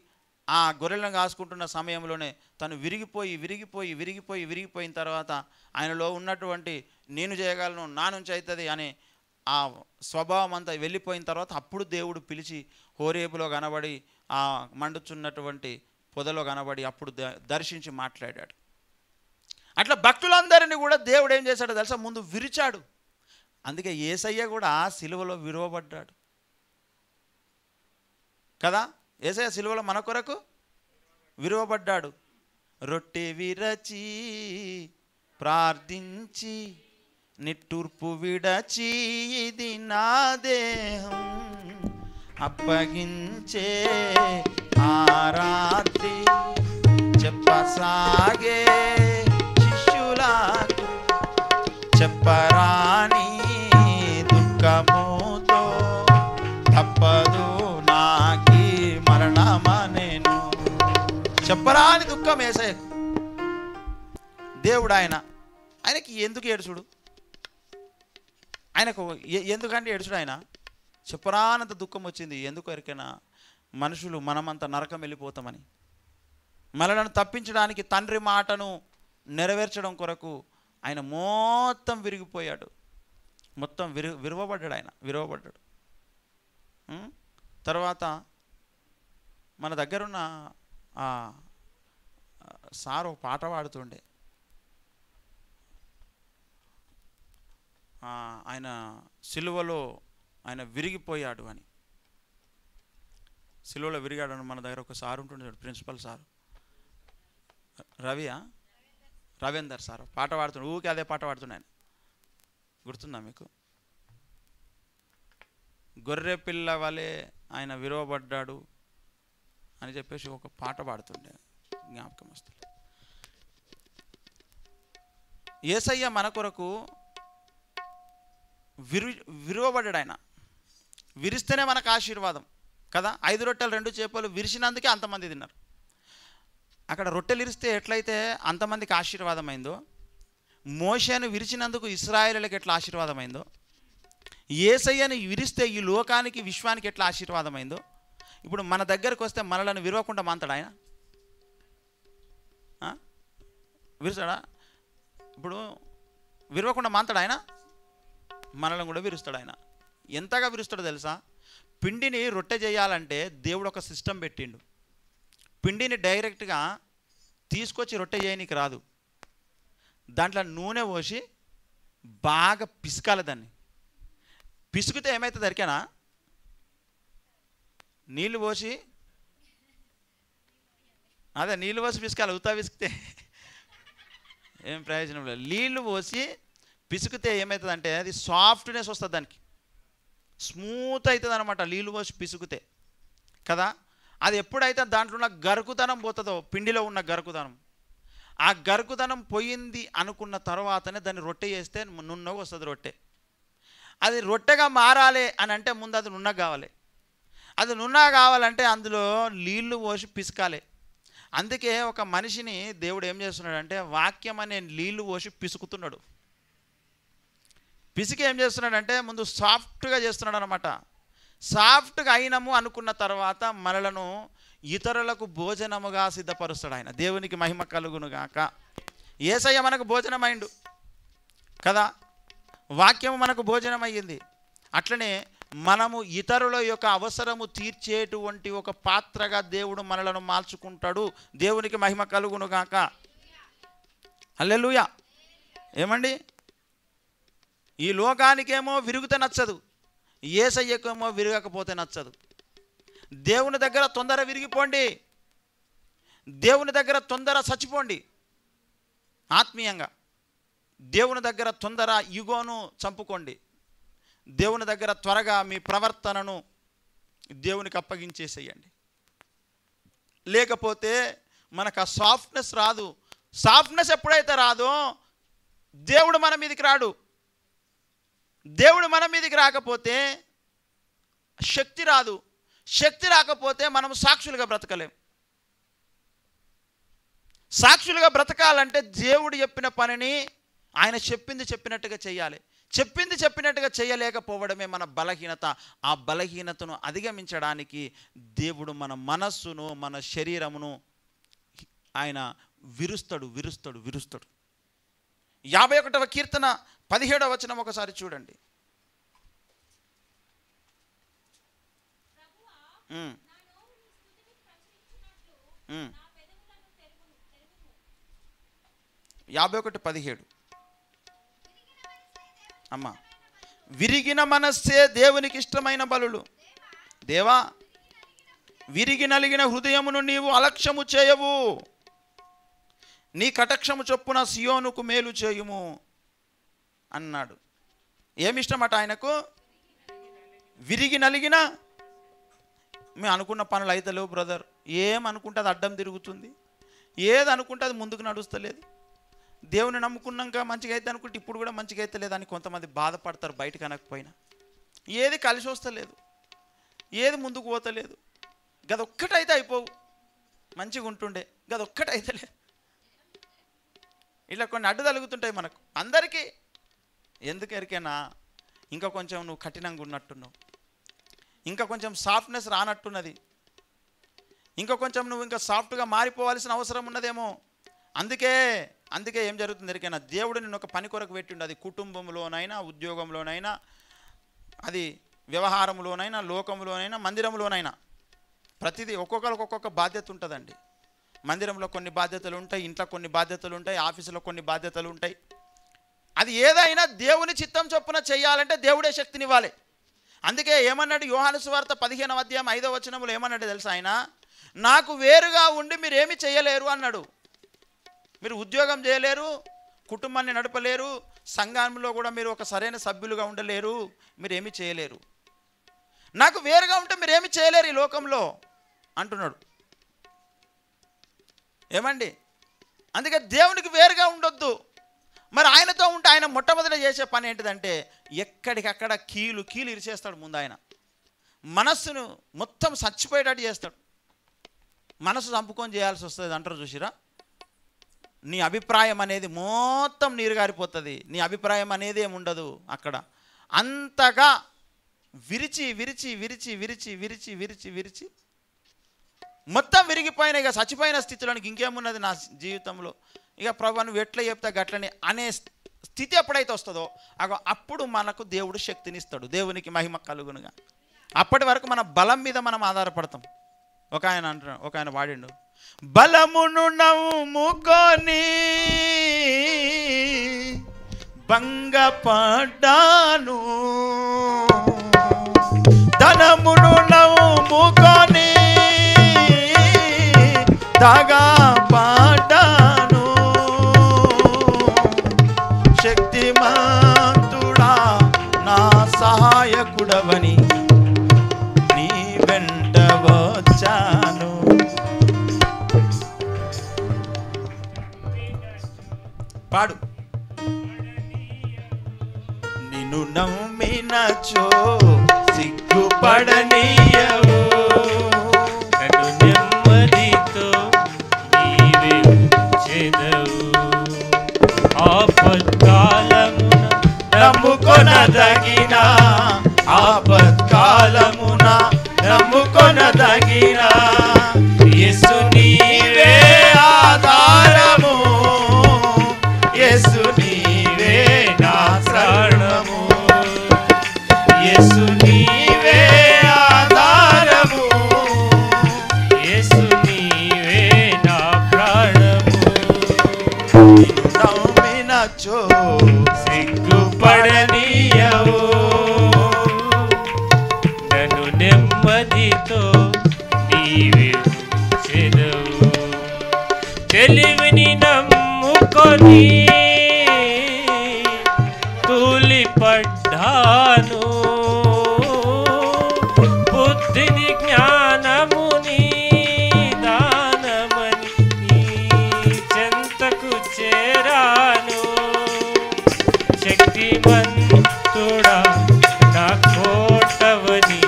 ఆ గొర్రెలను కాసుకుంటున్న సమయంలోనే తను విరిగిపోయిన తర్వాత ఆయనలో ఉన్నటువంటి నేను చేయగలను, నా నుంచి అవుతుంది అనే ఆ స్వభావం అంతా వెళ్ళిపోయిన తర్వాత అప్పుడు దేవుడు పిలిచి హోరేబులో కనబడి, ఆ మండుచున్నటువంటి పొదలో కనబడి అప్పుడు దర్శించి మాట్లాడాడు. అట్లా భక్తులందరినీ కూడా దేవుడు ఏం చేశాడో తెలుసా, ముందు విరిచాడు. అందుకే యేసయ్య కూడా సిలువలో విరువబడ్డాడు కదా. యేసయ్య సిలువలో మన కొరకు విరువబడ్డాడు. రొట్టె విరచి ప్రార్థించి నిట్టూర్పు విడచి ఇది నా దేహం అప్పగించే ఆ రాత్రి చెప్పసాగే శిష్యులకు, చెప్పరాని దుఃఖముతో తప్పదు నాకి మరణమనేను. చెప్పరాని దుఃఖం యేసయ్యకు. దేవుడు ఆయనకి ఎందుకు ఏడుచుడు, ఆయనకు ఎందుకంటే ఏడుచుడు, ఆయన చెప్పరానంత దుఃఖం వచ్చింది. ఎందుకు ఎరికైనా మనుషులు మనమంతా నరకం వెళ్ళిపోతామని, మనలను తప్పించడానికి తండ్రి మాటను నెరవేర్చడం కొరకు ఆయన మొత్తం విరిగిపోయాడు, మొత్తం విరవబడ్డాడు. ఆయన విరవబడ్డాడు. తర్వాత మన దగ్గరున్న సార్ ఒక పాట పాడుతుండే, ఆయన సిలువలో ఆయన విరిగిపోయాడు అని. సిలువలో విరిగాడు అని మన దగ్గర ఒక సార్ ఉంటుండే, ప్రిన్సిపల్ సార్ రవీందర్ సార్ పాట పాడుతుండే, ఊరికే అదే పాట పాడుతున్నాను. గుర్తుందా మీకు? గొర్రె పిల్ల వలె ఆయన విరవబడ్డాడు అని చెప్పేసి ఒక పాట పాడుతుండే, జ్ఞాపకం వస్తుంది. యేసయ్య మన కొరకు విరువబడ్డాడు. ఆయన విరిస్తేనే మనకు ఆశీర్వాదం కదా. 5 రొట్టెలు 2 చేపలు విరిచినందుకే అంతమంది తిన్నారు. అక్కడ రొట్టెలు ఇరిస్తే ఎట్లయితే అంతమందికి ఆశీర్వాదం అయిందో, మోషేను విరిచినందుకు ఇశ్రాయేలులకు ఎట్లా ఆశీర్వాదమైందో, యేసయ్యను విరిస్తే ఈ లోకానికి విశ్వానికి ఎట్లా ఆశీర్వాదమైందో, ఇప్పుడు మన దగ్గరకు వస్తే మనలను విరవకుండా మాంతాడు ఆయన. విరుస్తాడా? ఇప్పుడు విరవకుండా మాంతాడు ఆయన, మనలను కూడా విరుస్తాడు ఆయన. ఎంతగా విరుస్తాడో తెలుసా? పిండిని రొట్టె చేయాలంటే దేవుడు ఒక సిస్టమ్ పెట్టిండు. పిండిని డైరెక్ట్గా తీసుకొచ్చి రొట్టె చేయనీకి రాదు. దాంట్లో నూనె పోసి బాగా పిసకాలి. దాన్ని పిసుకుతే ఏమవుతుంది అరికేనా? నీళ్ళు పోసి, అదే నీళ్ళు పోసి పిసకాలి. ఉత్తా పిసికితే ఏం ప్రయోజనం లేదు. నీళ్ళు పోసి పిసుకుతే ఏమవుతుంది అంటే అది సాఫ్ట్నెస్ వస్తుంది, దానికి స్మూత్ అవుతుంది అనమాట. నీళ్ళు పోసి పిసుకుతే కదా. అది ఎప్పుడైతే దాంట్లో ఉన్న గరుకుతనం పోతుందో, పిండిలో ఉన్న గరుకుతనం, ఆ గరుకుతనం పోయింది అనుకున్న తర్వాతనే దాన్ని రొట్టె చేస్తే నున్నగా వస్తుంది రొట్టె. అది రొట్టెగా మారాలి అని అంటే ముందు అది నున్నగా కావాలి. అది నున్నగా కావాలంటే అందులో నీళ్లు పోసి పిసకాలి. అందుకే ఒక మనిషిని దేవుడు ఏం చేస్తున్నాడు అంటే వాక్యం అనే నీళ్లు పోసి పిసుకుతున్నాడు. పిసికి ఏం చేస్తున్నాడంటే ముందు సాఫ్ట్గా చేస్తున్నాడు అనమాట. సాఫ్ట్గా అయినము అనుకున్న తర్వాత మనలను ఇతరులకు భోజనముగా సిద్ధపరుస్తాడు ఆయన. దేవునికి మహిమ కలుగునుగాక. యేసయ్య మనకు భోజనమైండు కదా, వాక్యము మనకు భోజనం అయ్యింది. అట్లనే మనము ఇతరుల యొక్క అవసరము తీర్చేటువంటి ఒక పాత్రగా దేవుడు మనలను మార్చుకుంటాడు. దేవునికి మహిమ కలుగునుగాక. హల్లెలూయా. ఏమండి, ఈ లోకానికేమో విరుగుతే నచ్చదు, యేసయ్యకేమో విరగకపోతే నచ్చదు. దేవుని దగ్గర తొందర విరిగిపోండి, దేవుని దగ్గర తొందర చచ్చిపోండి ఆత్మీయంగా. దేవుని దగ్గర తొందర ఈగోను చంపుకోండి. దేవుని దగ్గర త్వరగా మీ ప్రవర్తనను దేవునికి అప్పగించేసేయండి. లేకపోతే మనకు ఆ సాఫ్ట్నెస్ రాదు. సాఫ్ట్నెస్ ఎప్పుడైతే రాదో దేవుడు మన మీదకి రాడు. దేవుడు మన మీదకి రాకపోతే శక్తి రాదు. శక్తి రాకపోతే మనం సాక్షులుగా బ్రతకలేం. సాక్షులుగా బ్రతకాలంటే దేవుడు చెప్పిన పనిని ఆయన చెప్పింది చెప్పినట్టుగా చేయాలి. చెప్పింది చెప్పినట్టుగా చేయలేకపోవడమే మన బలహీనత. ఆ బలహీనతను అధిగమించడానికి దేవుడు మన మనస్సును, మన శరీరమును ఆయన విరుస్తాడు. 51వ కీర్తన 17వ వచనం ఒకసారి చూడండి. మ్ 51:17 అమ్మ. విరిగిన మనస్సే దేవునికి ఇష్టమైన బలులు. దేవా, విరిగి నలిగిన హృదయమును నీవు అలక్ష్యము చేయవు. నీ కటాక్షము చొప్పున సియోనుకు మేలు చేయుము అన్నాడు. ఏమిష్టమట ఆయనకు? విరిగి నలిగిన. మేము అనుకున్న పనులు అయితే లేవు బ్రదర్. ఏమనుకుంటే అది అడ్డం తిరుగుతుంది, ఏది అనుకుంటే అది ముందుకు నడుస్తలేదు. దేవుని నమ్ముకున్నాక మంచిగా అయితే అనుకుంటే ఇప్పుడు కూడా మంచిగా అయితే లేదని కొంతమంది బాధపడతారు. బయటకు అనకపోయినా ఏది కలిసి వస్తలేదు, ఏది ముందుకు పోతలేదు. గదొక్కటైతే అయిపోవు, మంచిగా ఉంటుండే, గదొక్కటైతే లేదు. ఇలా కొన్ని అడ్డు తలుగుతుంటాయి మనకు అందరికీ. ఎందుకు ఎరికేనా? ఇంకా కొంచెం నువ్వు కఠినంగా ఉన్నట్టున్నావు, ఇంకా కొంచెం సాఫ్ట్నెస్ రానట్టున్నది, ఇంకా కొంచెం నువ్వు ఇంకా సాఫ్ట్గా మారిపోవాల్సిన అవసరం ఉన్నదేమో. అందుకే ఏం జరుగుతుంది ఎరికైనా? దేవుడు నిన్ను ఒక పని కొరకు పెట్టిండు. అది కుటుంబంలోనైనా, ఉద్యోగంలోనైనా, అది వ్యవహారంలోనైనా, లోకంలోనైనా, మందిరంలోనైనా, ప్రతిదీ ఒక్కొక్కరికి ఒక్కొక్క బాధ్యత ఉంటుందండి. మందిరంలో కొన్ని బాధ్యతలు ఉంటాయి, ఇంట్లో కొన్ని బాధ్యతలు ఉంటాయి, ఆఫీసులో కొన్ని బాధ్యతలు ఉంటాయి. అది ఏదైనా దేవుని చిత్తం చొప్పున చేయాలంటే దేవుడే శక్తినివ్వాలి. అందుకే ఏమన్నాడు యోహాను సువార్త 15వ అధ్యాయం 5వ వచనంలో ఏమన్నాడు తెలుసా? ఆయన నాకు వేరుగా ఉండి మీరేమి చేయలేరు అన్నాడు. మీరు ఉద్యోగం చేయలేరు, కుటుంబాన్ని నడపలేరు, సంఘంలో కూడా మీరు ఒక సరైన సభ్యులుగా ఉండలేరు, మీరేమి చేయలేరు. నాకు వేరుగా ఉంటే మీరేమి చేయలేరు ఈ లోకంలో అంటున్నాడు. ఏమండి? అందుకే దేవునికి వేరుగా ఉండొద్దు. మరి ఆయనతో ఉంటే ఆయన మొట్టమొదట చేసే పని ఏంటిదంటే ఎక్కడికక్కడ కీలు ఇరిచేస్తాడు. ముందు ఆయన మనస్సును మొత్తం చచ్చిపోయేటట్టు చేస్తాడు. మనసు చంపుకొని చేయాల్సి వస్తుంది అంటారు చూసిరా. నీ అభిప్రాయం అనేది మొత్తం నీరుగారిపోతుంది. నీ అభిప్రాయం అనేది ఏముండదు అక్కడ. అంతగా విరిచి విరిచి విరిచి విరిచి విరిచి విరిచి విరిచి మొత్తం విరిగిపోయిన, ఇక చచ్చిపోయిన స్థితిలోనికి ఇంకేమున్నది నా జీవితంలో, ఇక ప్రభు నువ్వు ఎట్లా చెప్తా గట్లని అనే స్థితి ఎప్పుడైతే వస్తుందో అప్పుడు మనకు దేవుడు శక్తినిస్తాడు. దేవునికి మహిమ కలుగునుగా. అప్పటి వరకు మన బలం మీద మనం ఆధారపడతాం. ఒక ఆయన వాడిండు, బలమును నమ్ముకొని భంగపడ్డాను, ధనమును నమ్ముకొని దగాపడ్డాను, శక్తిమంతుడా నా సహాయకుడవని నీ వెంట వచ్చాను. పాడు. నిన్ను నమ్మినచో సిగ్గుపడనీయవు, నన్ను నెమ్మదితో నీవే ఉంచెదవు. ఆపత్కాలమున నమ్ముకొనదగిన, ఆపత్కాలమున నమ్ముకొనదగిన యేసు నీవే ఆధారము, యేసు నీవే నా శరణము, యేసు నీవే ఆధారము, యేసు నీవే నా ప్రాణము. నిన్ను నమ్మినచో సిగ్గుపడనీయవు, నన్ను నెమ్మదితో నీవే ఉంచెదవు. తెలివిని నమ్ముకొని తూలిపడ్డాను, బుద్ధిని జ్ఞానముని దానమని నీ చెంతకు చేరాను. శక్తిమంతుడా నా కోటవని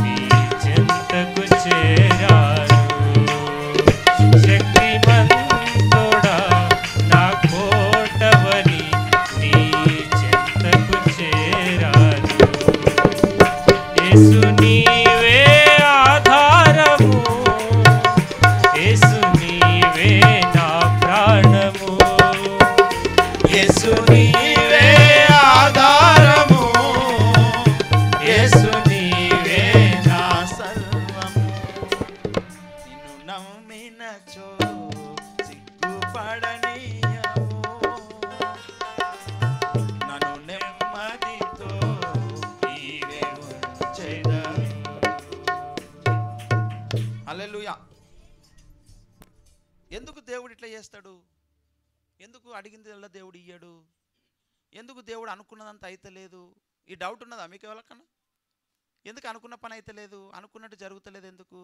నీ చెంతకు చేరాను. శక్తిమంతుడా నా కోటవని నీ చెంతకు చేరాను. యేసు నీవే ఆధారము, యేసు నీవే నా ప్రాణము. యేసు నీవే ఆధారము, యేసు నీవే నా సర్వము. నిన్ను నమ్మినచో సిగ్గుపడనీయవు, నన్ను నెమ్మదితో నీవే ఉంచెదవు. హల్లెలూయా. ఎందుకు దేవుడు ఇట్లా చేస్తాడు? ఎందుకు అడిగింది దేవుడు ఇయ్యడు? ఎందుకు దేవుడు అనుకున్నదంతా అయితలేదు? ఈ డౌట్ ఉన్నదా మీకు ఎవరికన్నా? ఎందుకు అనుకున్న పని అయితలేదు, అనుకున్నట్టు జరుగుతలేదు? ఎందుకు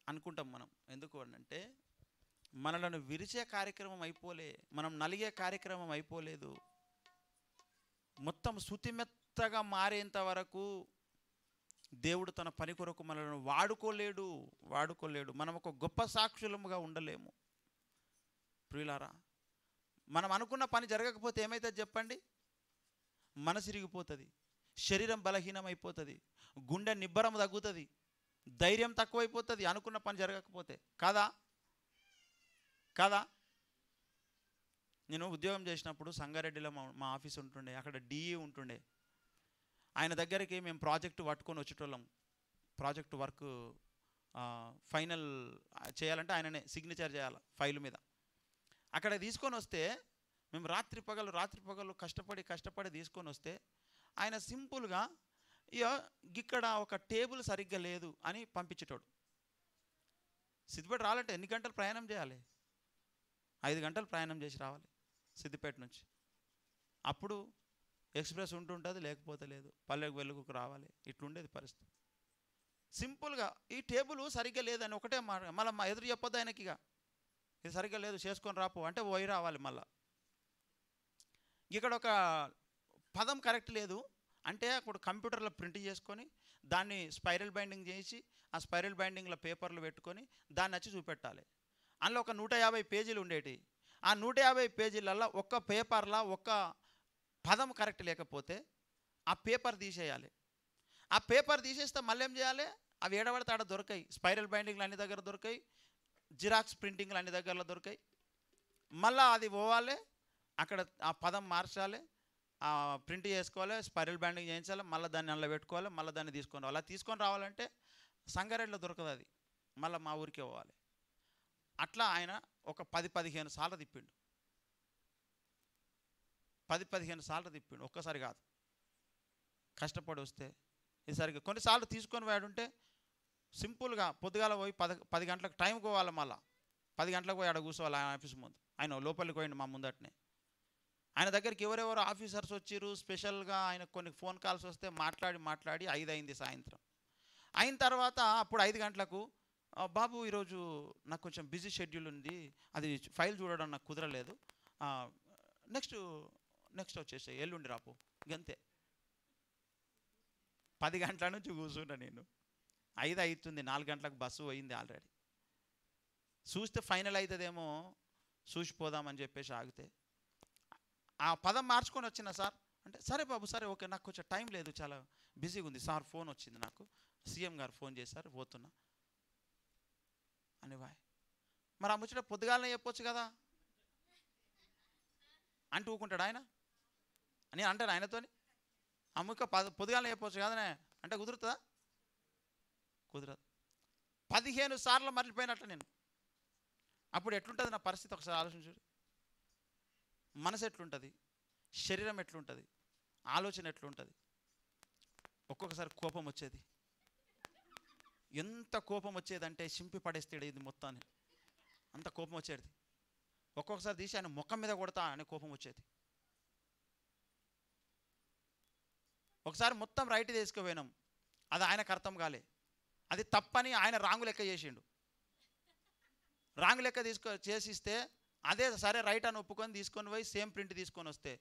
అనుకుంటాం మనం? ఎందుకు అంటే మనలను విరిచే కార్యక్రమం అయిపోలే, మనం నలిగే కార్యక్రమం అయిపోలేదు. మొత్తం శుతిమెత్తగా మారేంత వరకు దేవుడు తన పని కొరకు మనలను వాడుకోలేడు. మనం ఒక గొప్ప సాక్షులముగా ఉండలేము. ప్రియులారా, మనం అనుకున్న పని జరగకపోతే ఏమవుతుంది చెప్పండి? మనసు ఇరిగిపోతుంది, శరీరం బలహీనమైపోతుంది, గుండె నిబ్బరం తగ్గుతుంది, ధైర్యం తక్కువైపోతుంది అనుకున్న పని జరగకపోతే. కాదా? నేను ఉద్యోగం చేసినప్పుడు సంగారెడ్డిలో మా ఆఫీస్ ఉంటుండే, అక్కడ డిఈ ఉంటుండే. ఆయన దగ్గరికి మేము ప్రాజెక్టు పట్టుకొని వచ్చేటోళ్ళం. ప్రాజెక్ట్ వర్క్ ఫైనల్ చేయాలంటే ఆయననే సిగ్నేచర్ చేయాలి ఫైల్ మీద. అక్కడ తీసుకొని వస్తే మేము రాత్రి పగలు కష్టపడి తీసుకొని వస్తే ఆయన సింపుల్గా ఇక్కడ ఒక టేబుల్ సరిగ్గా లేదు అని పంపించేటోడు. సిద్దిపేట రావాలంటే ఎన్ని గంటలు ప్రయాణం చేయాలి? 5 గంటలు ప్రయాణం చేసి రావాలి సిద్దిపేట నుంచి. అప్పుడు ఎక్స్ప్రెస్ ఉంటుంటుంది, లేకపోతే లేదు, పల్లెకు వెలుగుకు రావాలి. ఇట్లుండేది పరిస్థితి. సింపుల్గా ఈ టేబుల్ సరిగ్గా లేదని ఒకటే మళ్ళీ ఎదురు చెప్పొద్దు ఆయనకి, ఇక ఇది సరిగ్గా లేదు చేసుకొని రాపో అంటే పోయి రావాలి. మళ్ళా ఇక్కడ ఒక పదం కరెక్ట్ లేదు అంటే అప్పుడు కంప్యూటర్లో ప్రింట్ చేసుకొని దాన్ని స్పైరల్ బైండింగ్ చేసి ఆ స్పైరల్ బైండింగ్లో పేపర్లు పెట్టుకొని దాన్ని వచ్చి చూపెట్టాలి. అందులో ఒక 150 పేజీలు ఉండేటి. ఆ 150 పేజీలల్లో ఒక్క పేపర్లో ఒక్క పదం కరెక్ట్ లేకపోతే ఆ పేపర్ తీసేయాలి. ఆ పేపర్ తీసేస్తే మళ్ళీ ఏం చేయాలి? అవి ఏడబడితే ఆడ దొరకాయి. స్పైరల్ బైండింగ్లు అన్ని దగ్గర దొరకాయి, జిరాక్స్ ప్రింటింగ్లు అన్ని దగ్గరలో దొరకాయి. మళ్ళీ అది పోవాలి, అక్కడ ఆ పదం మార్చాలి, ప్రింట్ చేసుకోవాలి, స్పైరల్ బైండింగ్ చేయించాలి, మళ్ళీ దాన్ని అందులో పెట్టుకోవాలి, మళ్ళీ దాన్ని తీసుకొని రావాలి. అలా తీసుకొని రావాలంటే సంగారెడ్డిలో దొరకదు అది, మళ్ళీ మా ఊరికే పోవాలి. అట్లా ఆయన ఒక 10-15 సార్లు తిప్పిండు. 10-15 సార్లు తిప్పిండు, ఒక్కసారి కాదు. కష్టపడి వస్తే ఈసారికి కొన్నిసార్లు తీసుకొని వాడుంటే సింపుల్గా పొద్దుగాల పోయి 10 గంటలకు టైంకి పోవాలి. మళ్ళీ 10 గంటలకు పోయి ఆడ కూర్చోవాలి ఆయన ఆఫీస్ ముందు. ఆయన లోపలికి పోయిండు మా ముందటనే. ఆయన దగ్గరికి ఎవరెవరు ఆఫీసర్స్ వచ్చిర్రు, స్పెషల్గా ఆయన కొన్ని ఫోన్ కాల్స్ వస్తే మాట్లాడి 5 అయింది సాయంత్రం. అయిన తర్వాత అప్పుడు 5 గంటలకు బాబు ఈరోజు నాకు కొంచెం బిజీ షెడ్యూల్ ఉంది, అది ఫైల్ చూడడం నాకు కుదరలేదు, నెక్స్ట్ వచ్చేసి ఎల్లుండి రాపు. ఇంకంతే. 10 గంటల నుంచి కూర్చుంటా నేను. 5 అవుతుంది, 4 గంటలకు బస్సు పోయింది ఆల్రెడీ. చూస్తే ఫైనల్ అవుతుందేమో చూసిపోదామని చెప్పేసి ఆగితే ఆ పదం మార్చుకొని వచ్చిన సార్ అంటే, సరే బాబు సరే ఓకే, నాకు కొంచెం టైం లేదు, చాలా బిజీగా ఉంది సార్, ఫోన్ వచ్చింది నాకు, సీఎం గారు ఫోన్ చేశారు, పోతున్నా అని. బాయ్ మరి ఆ ముచ్చట పొద్దుగాలనే చెప్పొచ్చు కదా అంటూ ఊకుంటాడు ఆయన. నేను అంటాను ఆయనతోని, అమ్ముక పొద్దుగాలనే చెప్పొచ్చు కదనే అంటే కుదురుతుందా? కుదరదు. 15 సార్లు మర్చిపోయినట్లు నేను. అప్పుడు ఎట్లుంటుంది నా పరిస్థితి ఒకసారి ఆలోచించు. మనసు ఎట్లుంటుంది, శరీరం ఎట్లుంటుంది, ఆలోచన ఎట్లుంటుంది. ఒక్కొక్కసారి కోపం వచ్చేది. ఎంత కోపం వచ్చేదంటే చింపి పడేస్తాడు ఇది మొత్తాన్ని, అంత కోపం వచ్చేది. ఒక్కొక్కసారి తీసి ఆయన ముఖం మీద కొడతా అనే కోపం వచ్చేది. ఒకసారి మొత్తం రైట్ తీసుకుపోయినాం, అది ఆయనకు అర్థం కాలే, అది తప్పని ఆయన రాంగు లెక్క చేసిండు. రాంగు లెక్క చేసిస్తే అదే సరే రైట్ అని ఒప్పుకొని తీసుకొని పోయి సేమ్ ప్రింట్ తీసుకొని వస్తే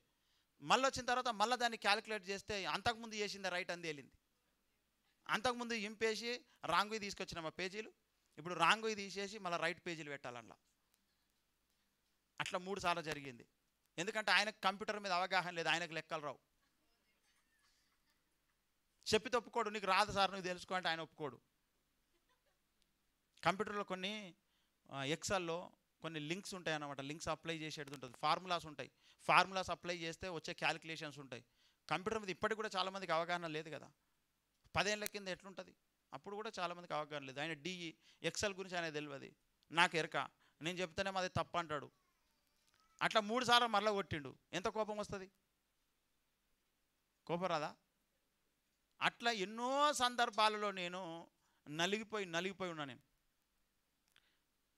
మళ్ళీ వచ్చిన తర్వాత మళ్ళీ దాన్ని క్యాలిక్యులేట్ చేస్తే అంతకుముందు చేసింది రైట్ అని తేలింది. అంతకుముందు ఇంపేసి రాంగు తీసుకొచ్చిన మా పేజీలు, ఇప్పుడు రాంగు తీసేసి మళ్ళీ రైట్ పేజీలు పెట్టాలన్నా. అట్లా 3 సార్లు జరిగింది. ఎందుకంటే ఆయనకు కంప్యూటర్ మీద అవగాహన లేదు, ఆయనకు లెక్కలు రావు. చెప్పితే ఒప్పుకోడు, నీకు రాదు సార్ నువ్వు తెలుసుకో అంటే ఆయన ఒప్పుకోడు. కంప్యూటర్లో కొన్ని ఎక్సెల్లో కొన్ని లింక్స్ ఉంటాయి అన్నమాట, లింక్స్ అప్లై చేసేది ఉంటుంది, ఫార్ములాస్ ఉంటాయి, ఫార్ములాస్ అప్లై చేస్తే వచ్చే క్యాలిక్యులేషన్స్ ఉంటాయి. కంప్యూటర్ మీద ఇప్పటికి కూడా చాలామందికి అవగాహన లేదు కదా. 10 ఏళ్ళ కింద ఎట్లుంటుంది, అప్పుడు కూడా చాలామందికి అవగాహన లేదు. ఆయన డిఈ ఎక్సెల్ గురించి ఆయన తెలియదు, నాకు ఎరక, నేను చెప్తేనేమో అది తప్పు అంటాడు. అట్లా 3 సార్లు మరలా కొట్టిండు. ఎంత కోపం వస్తుంది? కోపం రాదా? అట్లా ఎన్నో సందర్భాలలో నేను నలిగిపోయి ఉన్నా. నేను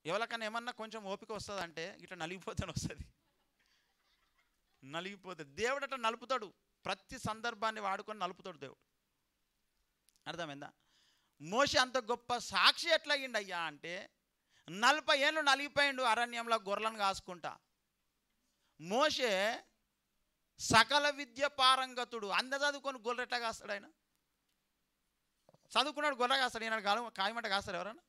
ఎవరికన్నా ఏమన్నా కొంచెం ఓపిక వస్తుందంటే ఇట్లా నలిగిపోతేనే వస్తుంది. నలిగిపోతే దేవుడు అట్లా నలుపుతాడు, ప్రతి సందర్భాన్ని వాడుకొని నలుపుతాడు దేవుడు. అర్థమైందా? మోషే అంత గొప్ప సాక్షి ఎట్లా అయ్యిండు అయ్యా అంటే 40 ఏళ్ళు నలిగిపోయిండు అరణ్యంలో గొర్రెలను కాసుకుంటా. మోషే సకల విద్య పారంగతుడు. చదువుకొని గొర్రె ఎట్లా కాస్తాడు ఆయన? చదువుకున్నాడు గొర్రె కాస్తాడు, ఈనాడు కాయమంట కాస్తాడు ఎవరన్నా?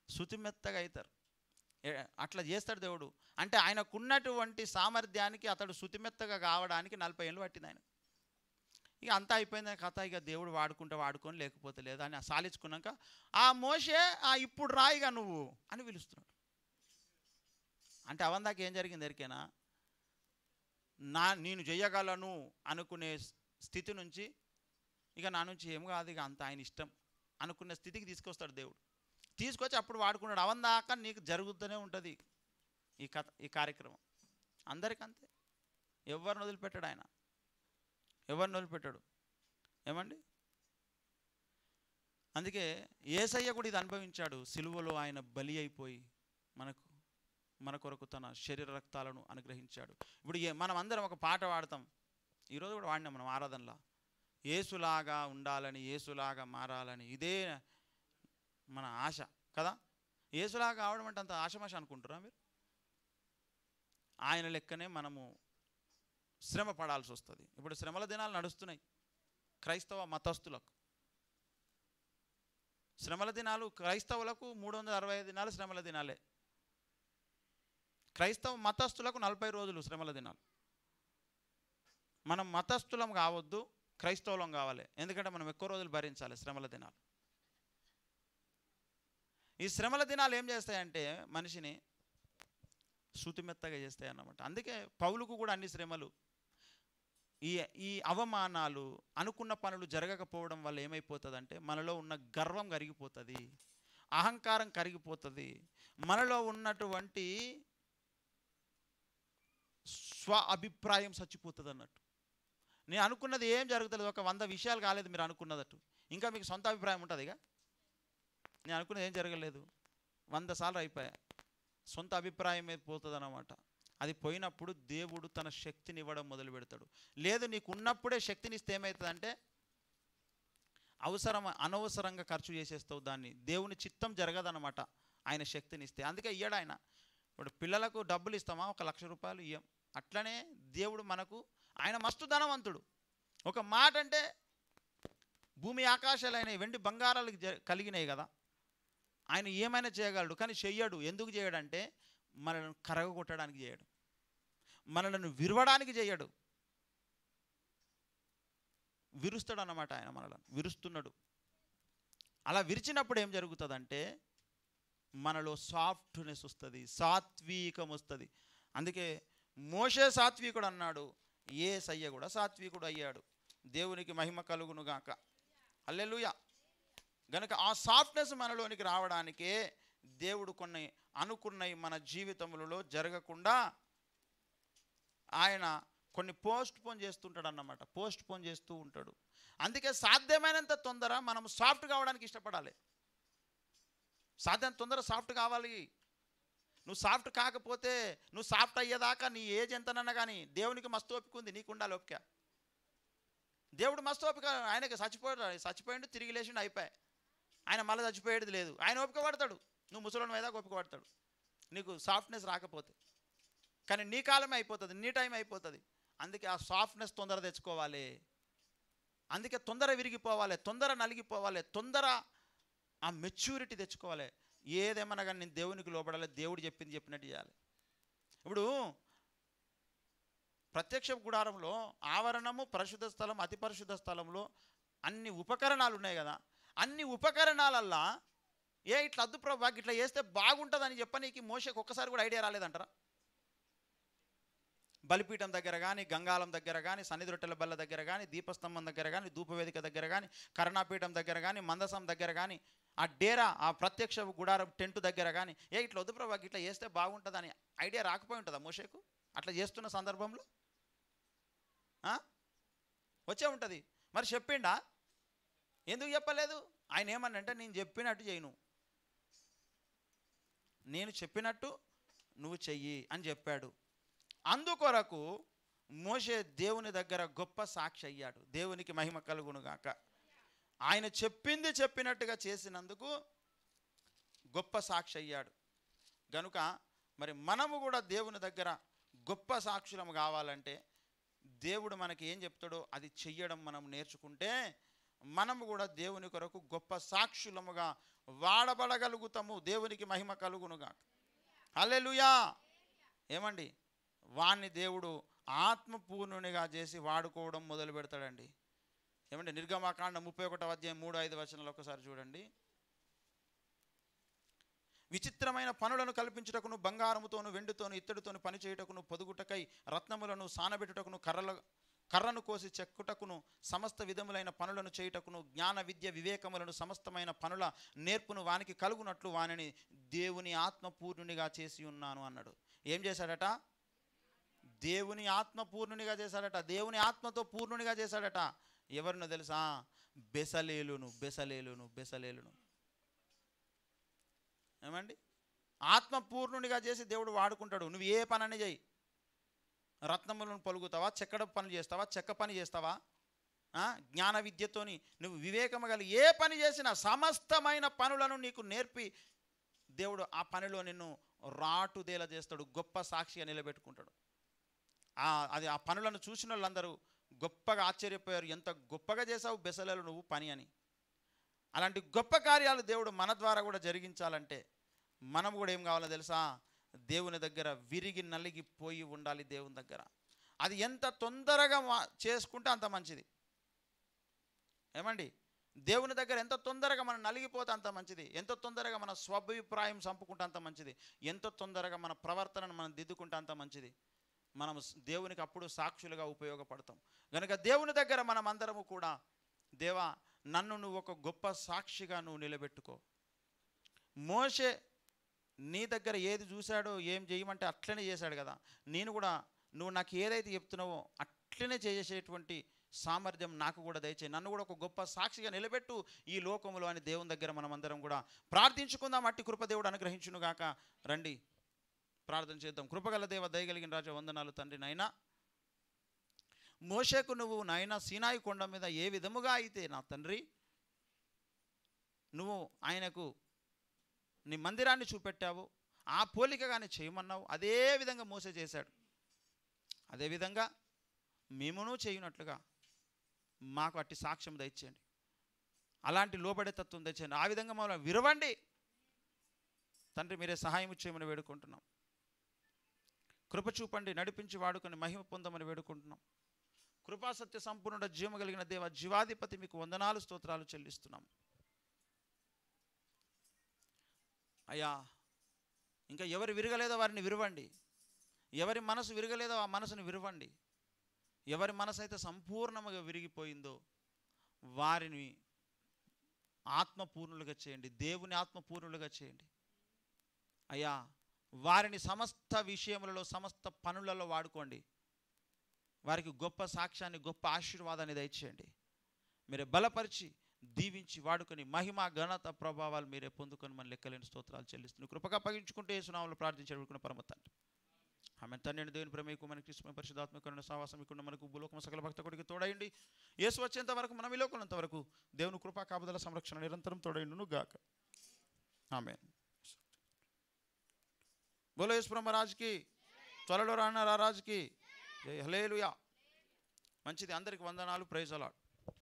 శుతిమెత్తగా అవుతారు. అట్లా చేస్తాడు దేవుడు. అంటే ఆయనకున్నటువంటి సామర్థ్యానికి అతడు శుతిమెత్తగా కావడానికి 40 ఏళ్ళు పట్టింది ఆయన. ఇక అంతా అయిపోయింది కథ. ఇక దేవుడు వాడుకొని లేకపోతే లేదా అని సాలించుకున్నాక ఆ మోషే ఇప్పుడు రాయిగా నువ్వు అని పిలుస్తున్నాడు. అంటే అవందాక ఏం జరిగింది ఎరికేనా? నేను చెయ్యగలను అనుకునే స్థితి నుంచి ఇక నా నుంచి ఏం కాదు, ఇక అంత ఆయన ఇష్టం అనుకునే స్థితికి తీసుకొస్తాడు దేవుడు. తీసుకొచ్చి అప్పుడు వాడుకున్నాడు. అవందాకా నీకు జరుగుతూనే ఉంటుంది ఈ కార్యక్రమం. అందరికంతే, ఎవరిని వదిలిపెట్టాడు ఆయన, ఎవరిని వదిలిపెట్టాడు. ఏమండి? అందుకే యేసయ్య కూడా ఇది అనుభవించాడు. సిలువలో ఆయన బలి అయిపోయి మన కొరకు తన శరీర రక్తాలను అనుగ్రహించాడు. ఇప్పుడు మనం అందరం ఒక పాట పాడతాం, ఈరోజు కూడా వాడినాం మనం ఆరాధనలో, యేసులాగా ఉండాలని, యేసులాగా మారాలని, ఇదే మన ఆశ కదా. యేసులాగా కావడం అంటే అంత ఆశమాష అనుకుంటారా మీరు? ఆయన లెక్కనే మనము శ్రమ పడాల్సి వస్తుంది. ఇప్పుడు శ్రమల దినాలు నడుస్తున్నాయి క్రైస్తవ మతస్థులకు. శ్రమల దినాలు క్రైస్తవులకు 365 దినాలు శ్రమల దినాలే. క్రైస్తవ మతస్థులకు 40 రోజులు శ్రమల దినాలు. మనం మతస్థులం కావద్దు, క్రైస్తవులం కావాలి. ఎందుకంటే మనం ఎక్కువ రోజులు భరించాలి శ్రమల దినాలు. ఈ శ్రమల దినాలు ఏం చేస్తాయంటే మనిషిని శృతిమెత్తగా చేస్తాయి అన్నమాట. అందుకే పౌలుకు కూడా అన్ని శ్రమలు, ఈ అవమానాలు, అనుకున్న పనులు జరగకపోవడం వల్ల ఏమైపోతుందంటే మనలో ఉన్న గర్వం కరిగిపోతుంది, అహంకారం కరిగిపోతుంది, మనలో ఉన్నటువంటి స్వ అభిప్రాయం చచ్చిపోతుంది అన్నట్టు. నేను అనుకున్నది ఏం జరుగుతుంది, ఒక 100 విషయాలు కాలేదు మీరు అనుకున్నదట్టు, ఇంకా మీకు సొంత అభిప్రాయం ఉంటుంది. ఇక నేను అనుకున్నది ఏం జరగలేదు, 100 సార్లు అయిపోయా, సొంత అభిప్రాయం మీద పోతుంది అన్నమాట. అది పోయినప్పుడు దేవుడు తన శక్తిని ఇవ్వడం మొదలు పెడతాడు. లేదు నీకు ఉన్నప్పుడే శక్తిని ఇస్తే ఏమవుతుందంటే అనవసరంగా ఖర్చు చేసేస్తావు దాన్ని. దేవుని చిత్తం జరగదన్నమాట ఆయన శక్తిని ఇస్తే. అందుకే ఇయ్యడు ఆయన. ఇప్పుడు పిల్లలకు డబ్బులు ఇస్తామా, 1 లక్ష రూపాయలు ఇయ్యం. అట్లనే దేవుడు మనకు, ఆయన మస్తు ధనవంతుడు. ఒక మాట అంటే భూమి ఆకాశాలైన వెండి బంగారాలకు కలిగినాయి కదా, ఆయన ఏమైనా చేయగలడు. కానీ చెయ్యడు. ఎందుకు చేయడంటే మనల్ని కరగొట్టడానికి చేయడు, మనలను విరవడానికి చేయడు. విరుస్తాడు అన్నమాట. ఆయన మనలను విరుస్తున్నాడు. అలా విరిచినప్పుడు ఏం జరుగుతుందంటే మనలో సాఫ్ట్నెస్ వస్తుంది, సాత్వికం వస్తుంది. అందుకే మోషే సాత్వికుడు అన్నాడు, యేసయ్య కూడా సాత్వికుడు అయ్యాడు. దేవునికి మహిమ కలుగును గాక. హల్లెలూయా. గనుక ఆ సాఫ్ట్నెస్ మనలోనికి రావడానికే దేవుడు కొన్ని అనుకున్నవి మన జీవితములలో జరగకుండా ఆయన కొన్ని పోస్ట్ పోన్ చేస్తుంటాడు అన్నమాట. పోస్ట్ పోన్ చేస్తూ ఉంటాడు. అందుకే సాధ్యమైనంత తొందర మనం సాఫ్ట్ కావడానికి ఇష్టపడాలి. సాధ్యం తొందర సాఫ్ట్ కావాలి. నువ్వు సాఫ్ట్ కాకపోతే, నువ్వు సాఫ్ట్ అయ్యేదాకా నీ ఏజ్ ఎంతనన్నా కానీ దేవునికి మస్తు ఓపిక ఉంది, నీకు ఉండాలి ఓపిక. దేవుడు మస్తు ఓపిక, ఆయనకి చచ్చిపోయిండు, తిరిగి లేచిండు, అయిపోయాయి. ఆయన మళ్ళీ చచ్చిపోయేది లేదు. ఆయన ఓపిక పడతాడు. నువ్వు ముసలోని మీద ఓపిక పడతాడు నీకు సాఫ్ట్నెస్ రాకపోతే. కానీ నీ కాలమే అయిపోతుంది, నీ టైం అయిపోతుంది. అందుకే ఆ సాఫ్ట్నెస్ తొందర తెచ్చుకోవాలి. అందుకే తొందర విరిగిపోవాలి, తొందర నలిగిపోవాలి, తొందర ఆ మెచ్యూరిటీ తెచ్చుకోవాలి. ఏదేమన్నా కానీ నేను దేవునికి లోపడాలి, దేవుడు చెప్పినట్టు చేయాలి. ఇప్పుడు ప్రత్యక్ష గుడారంలో ఆవరణము, పరిశుద్ధ స్థలం, అతి పరిశుద్ధ స్థలంలో అన్ని ఉపకరణాలు ఉన్నాయి కదా. అన్ని ఉపకరణాలల్లా ఇట్లా అద్దు ప్రభా ఇట్లా చేస్తే బాగుంటుందని చెప్పనీకి మోషేకి ఒక్కసారి కూడా ఐడియా రాలేదంటారా? బలిపీఠం దగ్గర కానీ, గంగాలం దగ్గర కానీ, సన్నిధి రొట్టెల బల్ల దగ్గర కానీ, దీపస్తంభం దగ్గర కానీ, ధూపవేదిక దగ్గర కానీ, కరుణాపీఠం దగ్గర కానీ, మందసం దగ్గర కానీ, ఆ డేరా, ఆ ప్రత్యక్ష గుడారం టెంట్ దగ్గర కానీ ఇట్లా వద్దు ప్రభా ఇట్లా చేస్తే బాగుంటుందని ఐడియా రాకపోయి ఉంటుందా మోషేకు? అట్లా చేస్తున్న సందర్భంలో వచ్చే ఉంటుంది. మరి చెప్పిండా? ఎందుకు చెప్పలేదు? ఆయన ఏమన్నంటే నేను చెప్పినట్టు చేయను, నేను చెప్పినట్టు నువ్వు చెయ్యి అని చెప్పాడు. అందుకొరకు మోషే దేవుని దగ్గర గొప్ప సాక్షి అయ్యాడు. దేవునికి మహిమ కలుగునుగాక. ఆయన చెప్పింది చెప్పినట్టుగా చేసినందుకు గొప్ప సాక్షి అయ్యాడు. గనుక మరి మనము కూడా దేవుని దగ్గర గొప్ప సాక్షులము కావాలంటే దేవుడు మనకి ఏం చెప్తాడో అది చెయ్యడం మనం నేర్చుకుంటే మనము కూడా దేవుని కొరకు గొప్ప సాక్షులముగా వాడబడగలుగుతాము. దేవునికి మహిమ కలుగునుగాక. హల్లెలూయా. ఏమండి, వాణ్ణి దేవుడు ఆత్మపూర్ణునిగా చేసి వాడుకోవడం మొదలు పెడతాడండి. ఏమంటే నిర్గమాకాండం 31వ అధ్యాయం 3-5 వచనాలు ఒకసారి చూడండి. విచిత్రమైన పనులను కల్పించుటకును, బంగారముతోను, వెండితోను, ఇత్తడితోను పని చేయుటకును, పొదుగుటకై రత్నములను సానబెట్టుటకును, కర్రను కోసి చెక్కుటకును, సమస్త విధములైన పనులను చేయుటకును, జ్ఞాన విద్య వివేకములను సమస్తమైన పనుల నేర్పును వానికి కలుగునట్లు వానిని దేవుని ఆత్మపూర్ణునిగా చేసి ఉన్నాను అన్నాడు. ఏం చేశాడట? దేవుని ఆత్మపూర్ణునిగా చేశాడట. దేవుని ఆత్మతో పూర్ణునిగా చేశాడట. ఎవరినో తెలుసా? బెసలేలును. ఏమండి, ఆత్మపూర్ణునిగా చేసి దేవుడు వాడుకుంటాడు. నువ్వు ఏ పని చేయి, రత్నములను పలుకుతావా, చెక్కడ పని చేస్తావా, చెక్క పని చేస్తావా, జ్ఞాన విద్యతోని నువ్వు వివేకము కలిగి ఏ పని చేసినా సమస్తమైన పనులను నీకు నేర్పి దేవుడు ఆ పనిలో నిన్ను రాటుదేలా చేస్తాడు, గొప్ప సాక్షిగా నిలబెట్టుకుంటాడు. అది ఆ పనులను చూసిన వాళ్ళందరూ గొప్పగా ఆశ్చర్యపోయారు. ఎంత గొప్పగా చేసావు బెసలేలు నువ్వు పని అని. అలాంటి గొప్ప కార్యాలు దేవుడు మన ద్వారా కూడా జరిగించాలంటే మనం కూడా ఏం కావాలో తెలుసా? దేవుని దగ్గర విరిగి నలిగిపోయి ఉండాలి. దేవుని దగ్గర అది ఎంత తొందరగా చేసుకుంటే అంత మంచిది. ఏమండి, దేవుని దగ్గర ఎంత తొందరగా మనం నలిగిపోతే అంత మంచిది. ఎంత తొందరగా మన స్వాభిప్రాయం చంపుకుంటే అంత మంచిది. ఎంత తొందరగా మన ప్రవర్తనను మనం దిద్దుకుంటే అంత మంచిది. మనం దేవునికి అప్పుడు సాక్షులుగా ఉపయోగపడతాం. కనుక దేవుని దగ్గర మనం అందరము కూడా, దేవా నన్ను నువ్వు ఒక గొప్ప సాక్షిగా నువ్వు నిలబెట్టుకో. మోషే నీ దగ్గర ఏది చూశాడో, ఏం చేయమంటే అట్లనే చేశాడు కదా. నేను కూడా నువ్వు నాకు ఏదైతే చెప్తున్నావో అట్లనే చేసేటువంటి సామర్థ్యం నాకు కూడా దయచేయి. నన్ను కూడా ఒక గొప్ప సాక్షిగా నిలబెట్టు ఈ లోకంలో అని దేవుని దగ్గర మనం అందరం కూడా ప్రార్థించుకుందాం. అట్టి కృప దేవుడు అనుగ్రహించునుగాక. రండి ప్రార్థన చేద్దాం. కృపగల దేవ, దయగలిగిన రాజా, వందనాలు తండ్రి. నాయనా, మోషేకు నువ్వు నాయన సీనాయి కొండ మీద ఏ విధముగా అయితే నా తండ్రి నువ్వు ఆయనకు నీ మందిరాన్ని చూపెట్టావు, ఆ పోలికగానే చేయమన్నావు, అదే విధంగా మోసే చేశాడు. అదేవిధంగా మేమును చేయనట్లుగా మాకు అట్టి సాక్ష్యం దయచేయండి. అలాంటి లోబడే తత్వం తెచ్చేయండి. ఆ విధంగా మమ్మల్ని విరవండి తండ్రి. మీరే సహాయం చేయమని వేడుకుంటున్నాం. కృప చూపండి, నడిపించి వాడుకొని మహిమ పొందమని వేడుకుంటున్నాం. కృపాసత్య సంపూర్ణ జీవము కలిగిన దేవ, జీవాధిపతి, మీకు వందనాలు స్తోత్రాలు చెల్లిస్తున్నాం. అయ్యా, ఇంకా ఎవరు విరగలేదో వారిని విరవండి. ఎవరి మనసు విరగలేదో ఆ మనసుని విరవండి. ఎవరి మనసు అయితే సంపూర్ణంగా విరిగిపోయిందో వారిని ఆత్మపూర్ణులుగా చేయండి. దేవుని ఆత్మపూర్ణులుగా చేయండి. అయ్యా, వారిని సమస్త విషయములలో, సమస్త పనులలో వాడుకోండి. వారికి గొప్ప సాక్ష్యాన్ని, గొప్ప ఆశీర్వాదాన్ని దయచేయండి. మీరే బలపరిచి దీవించి వాడుకొని మహిమ, ఘనత, ప్రభావాలు మీరే పొందుకొని మన లెక్కలేని స్తోత్రాలు చెల్లిస్తున్నాం. కృపగా అప్పగించుకుంటే యేసునామములో ప్రార్థించి పరమ తండ్రి. ఆమె తండ్రిని దేవుని ప్రేమకు మనకి కృష్ణ పరిశుద్ధాత్మకరణ సావాసం ఇక్కడ మనకు భూలోకం సకల భక్త కొడికి తోడయండి. యేసు వచ్చేంత వరకు, మనం ఈ లోకంత వరకు దేవుని కృపా కాపుదల సంరక్షణ నిరంతరం తోడైండును గాక. ఆమేన్. బోలో యేసు మహారాజ్కి, త్వరలో రానున్న రారాజుకి జై. హల్లెలూయా. మంచిది. అందరికి వందనాలు. Praise the lord.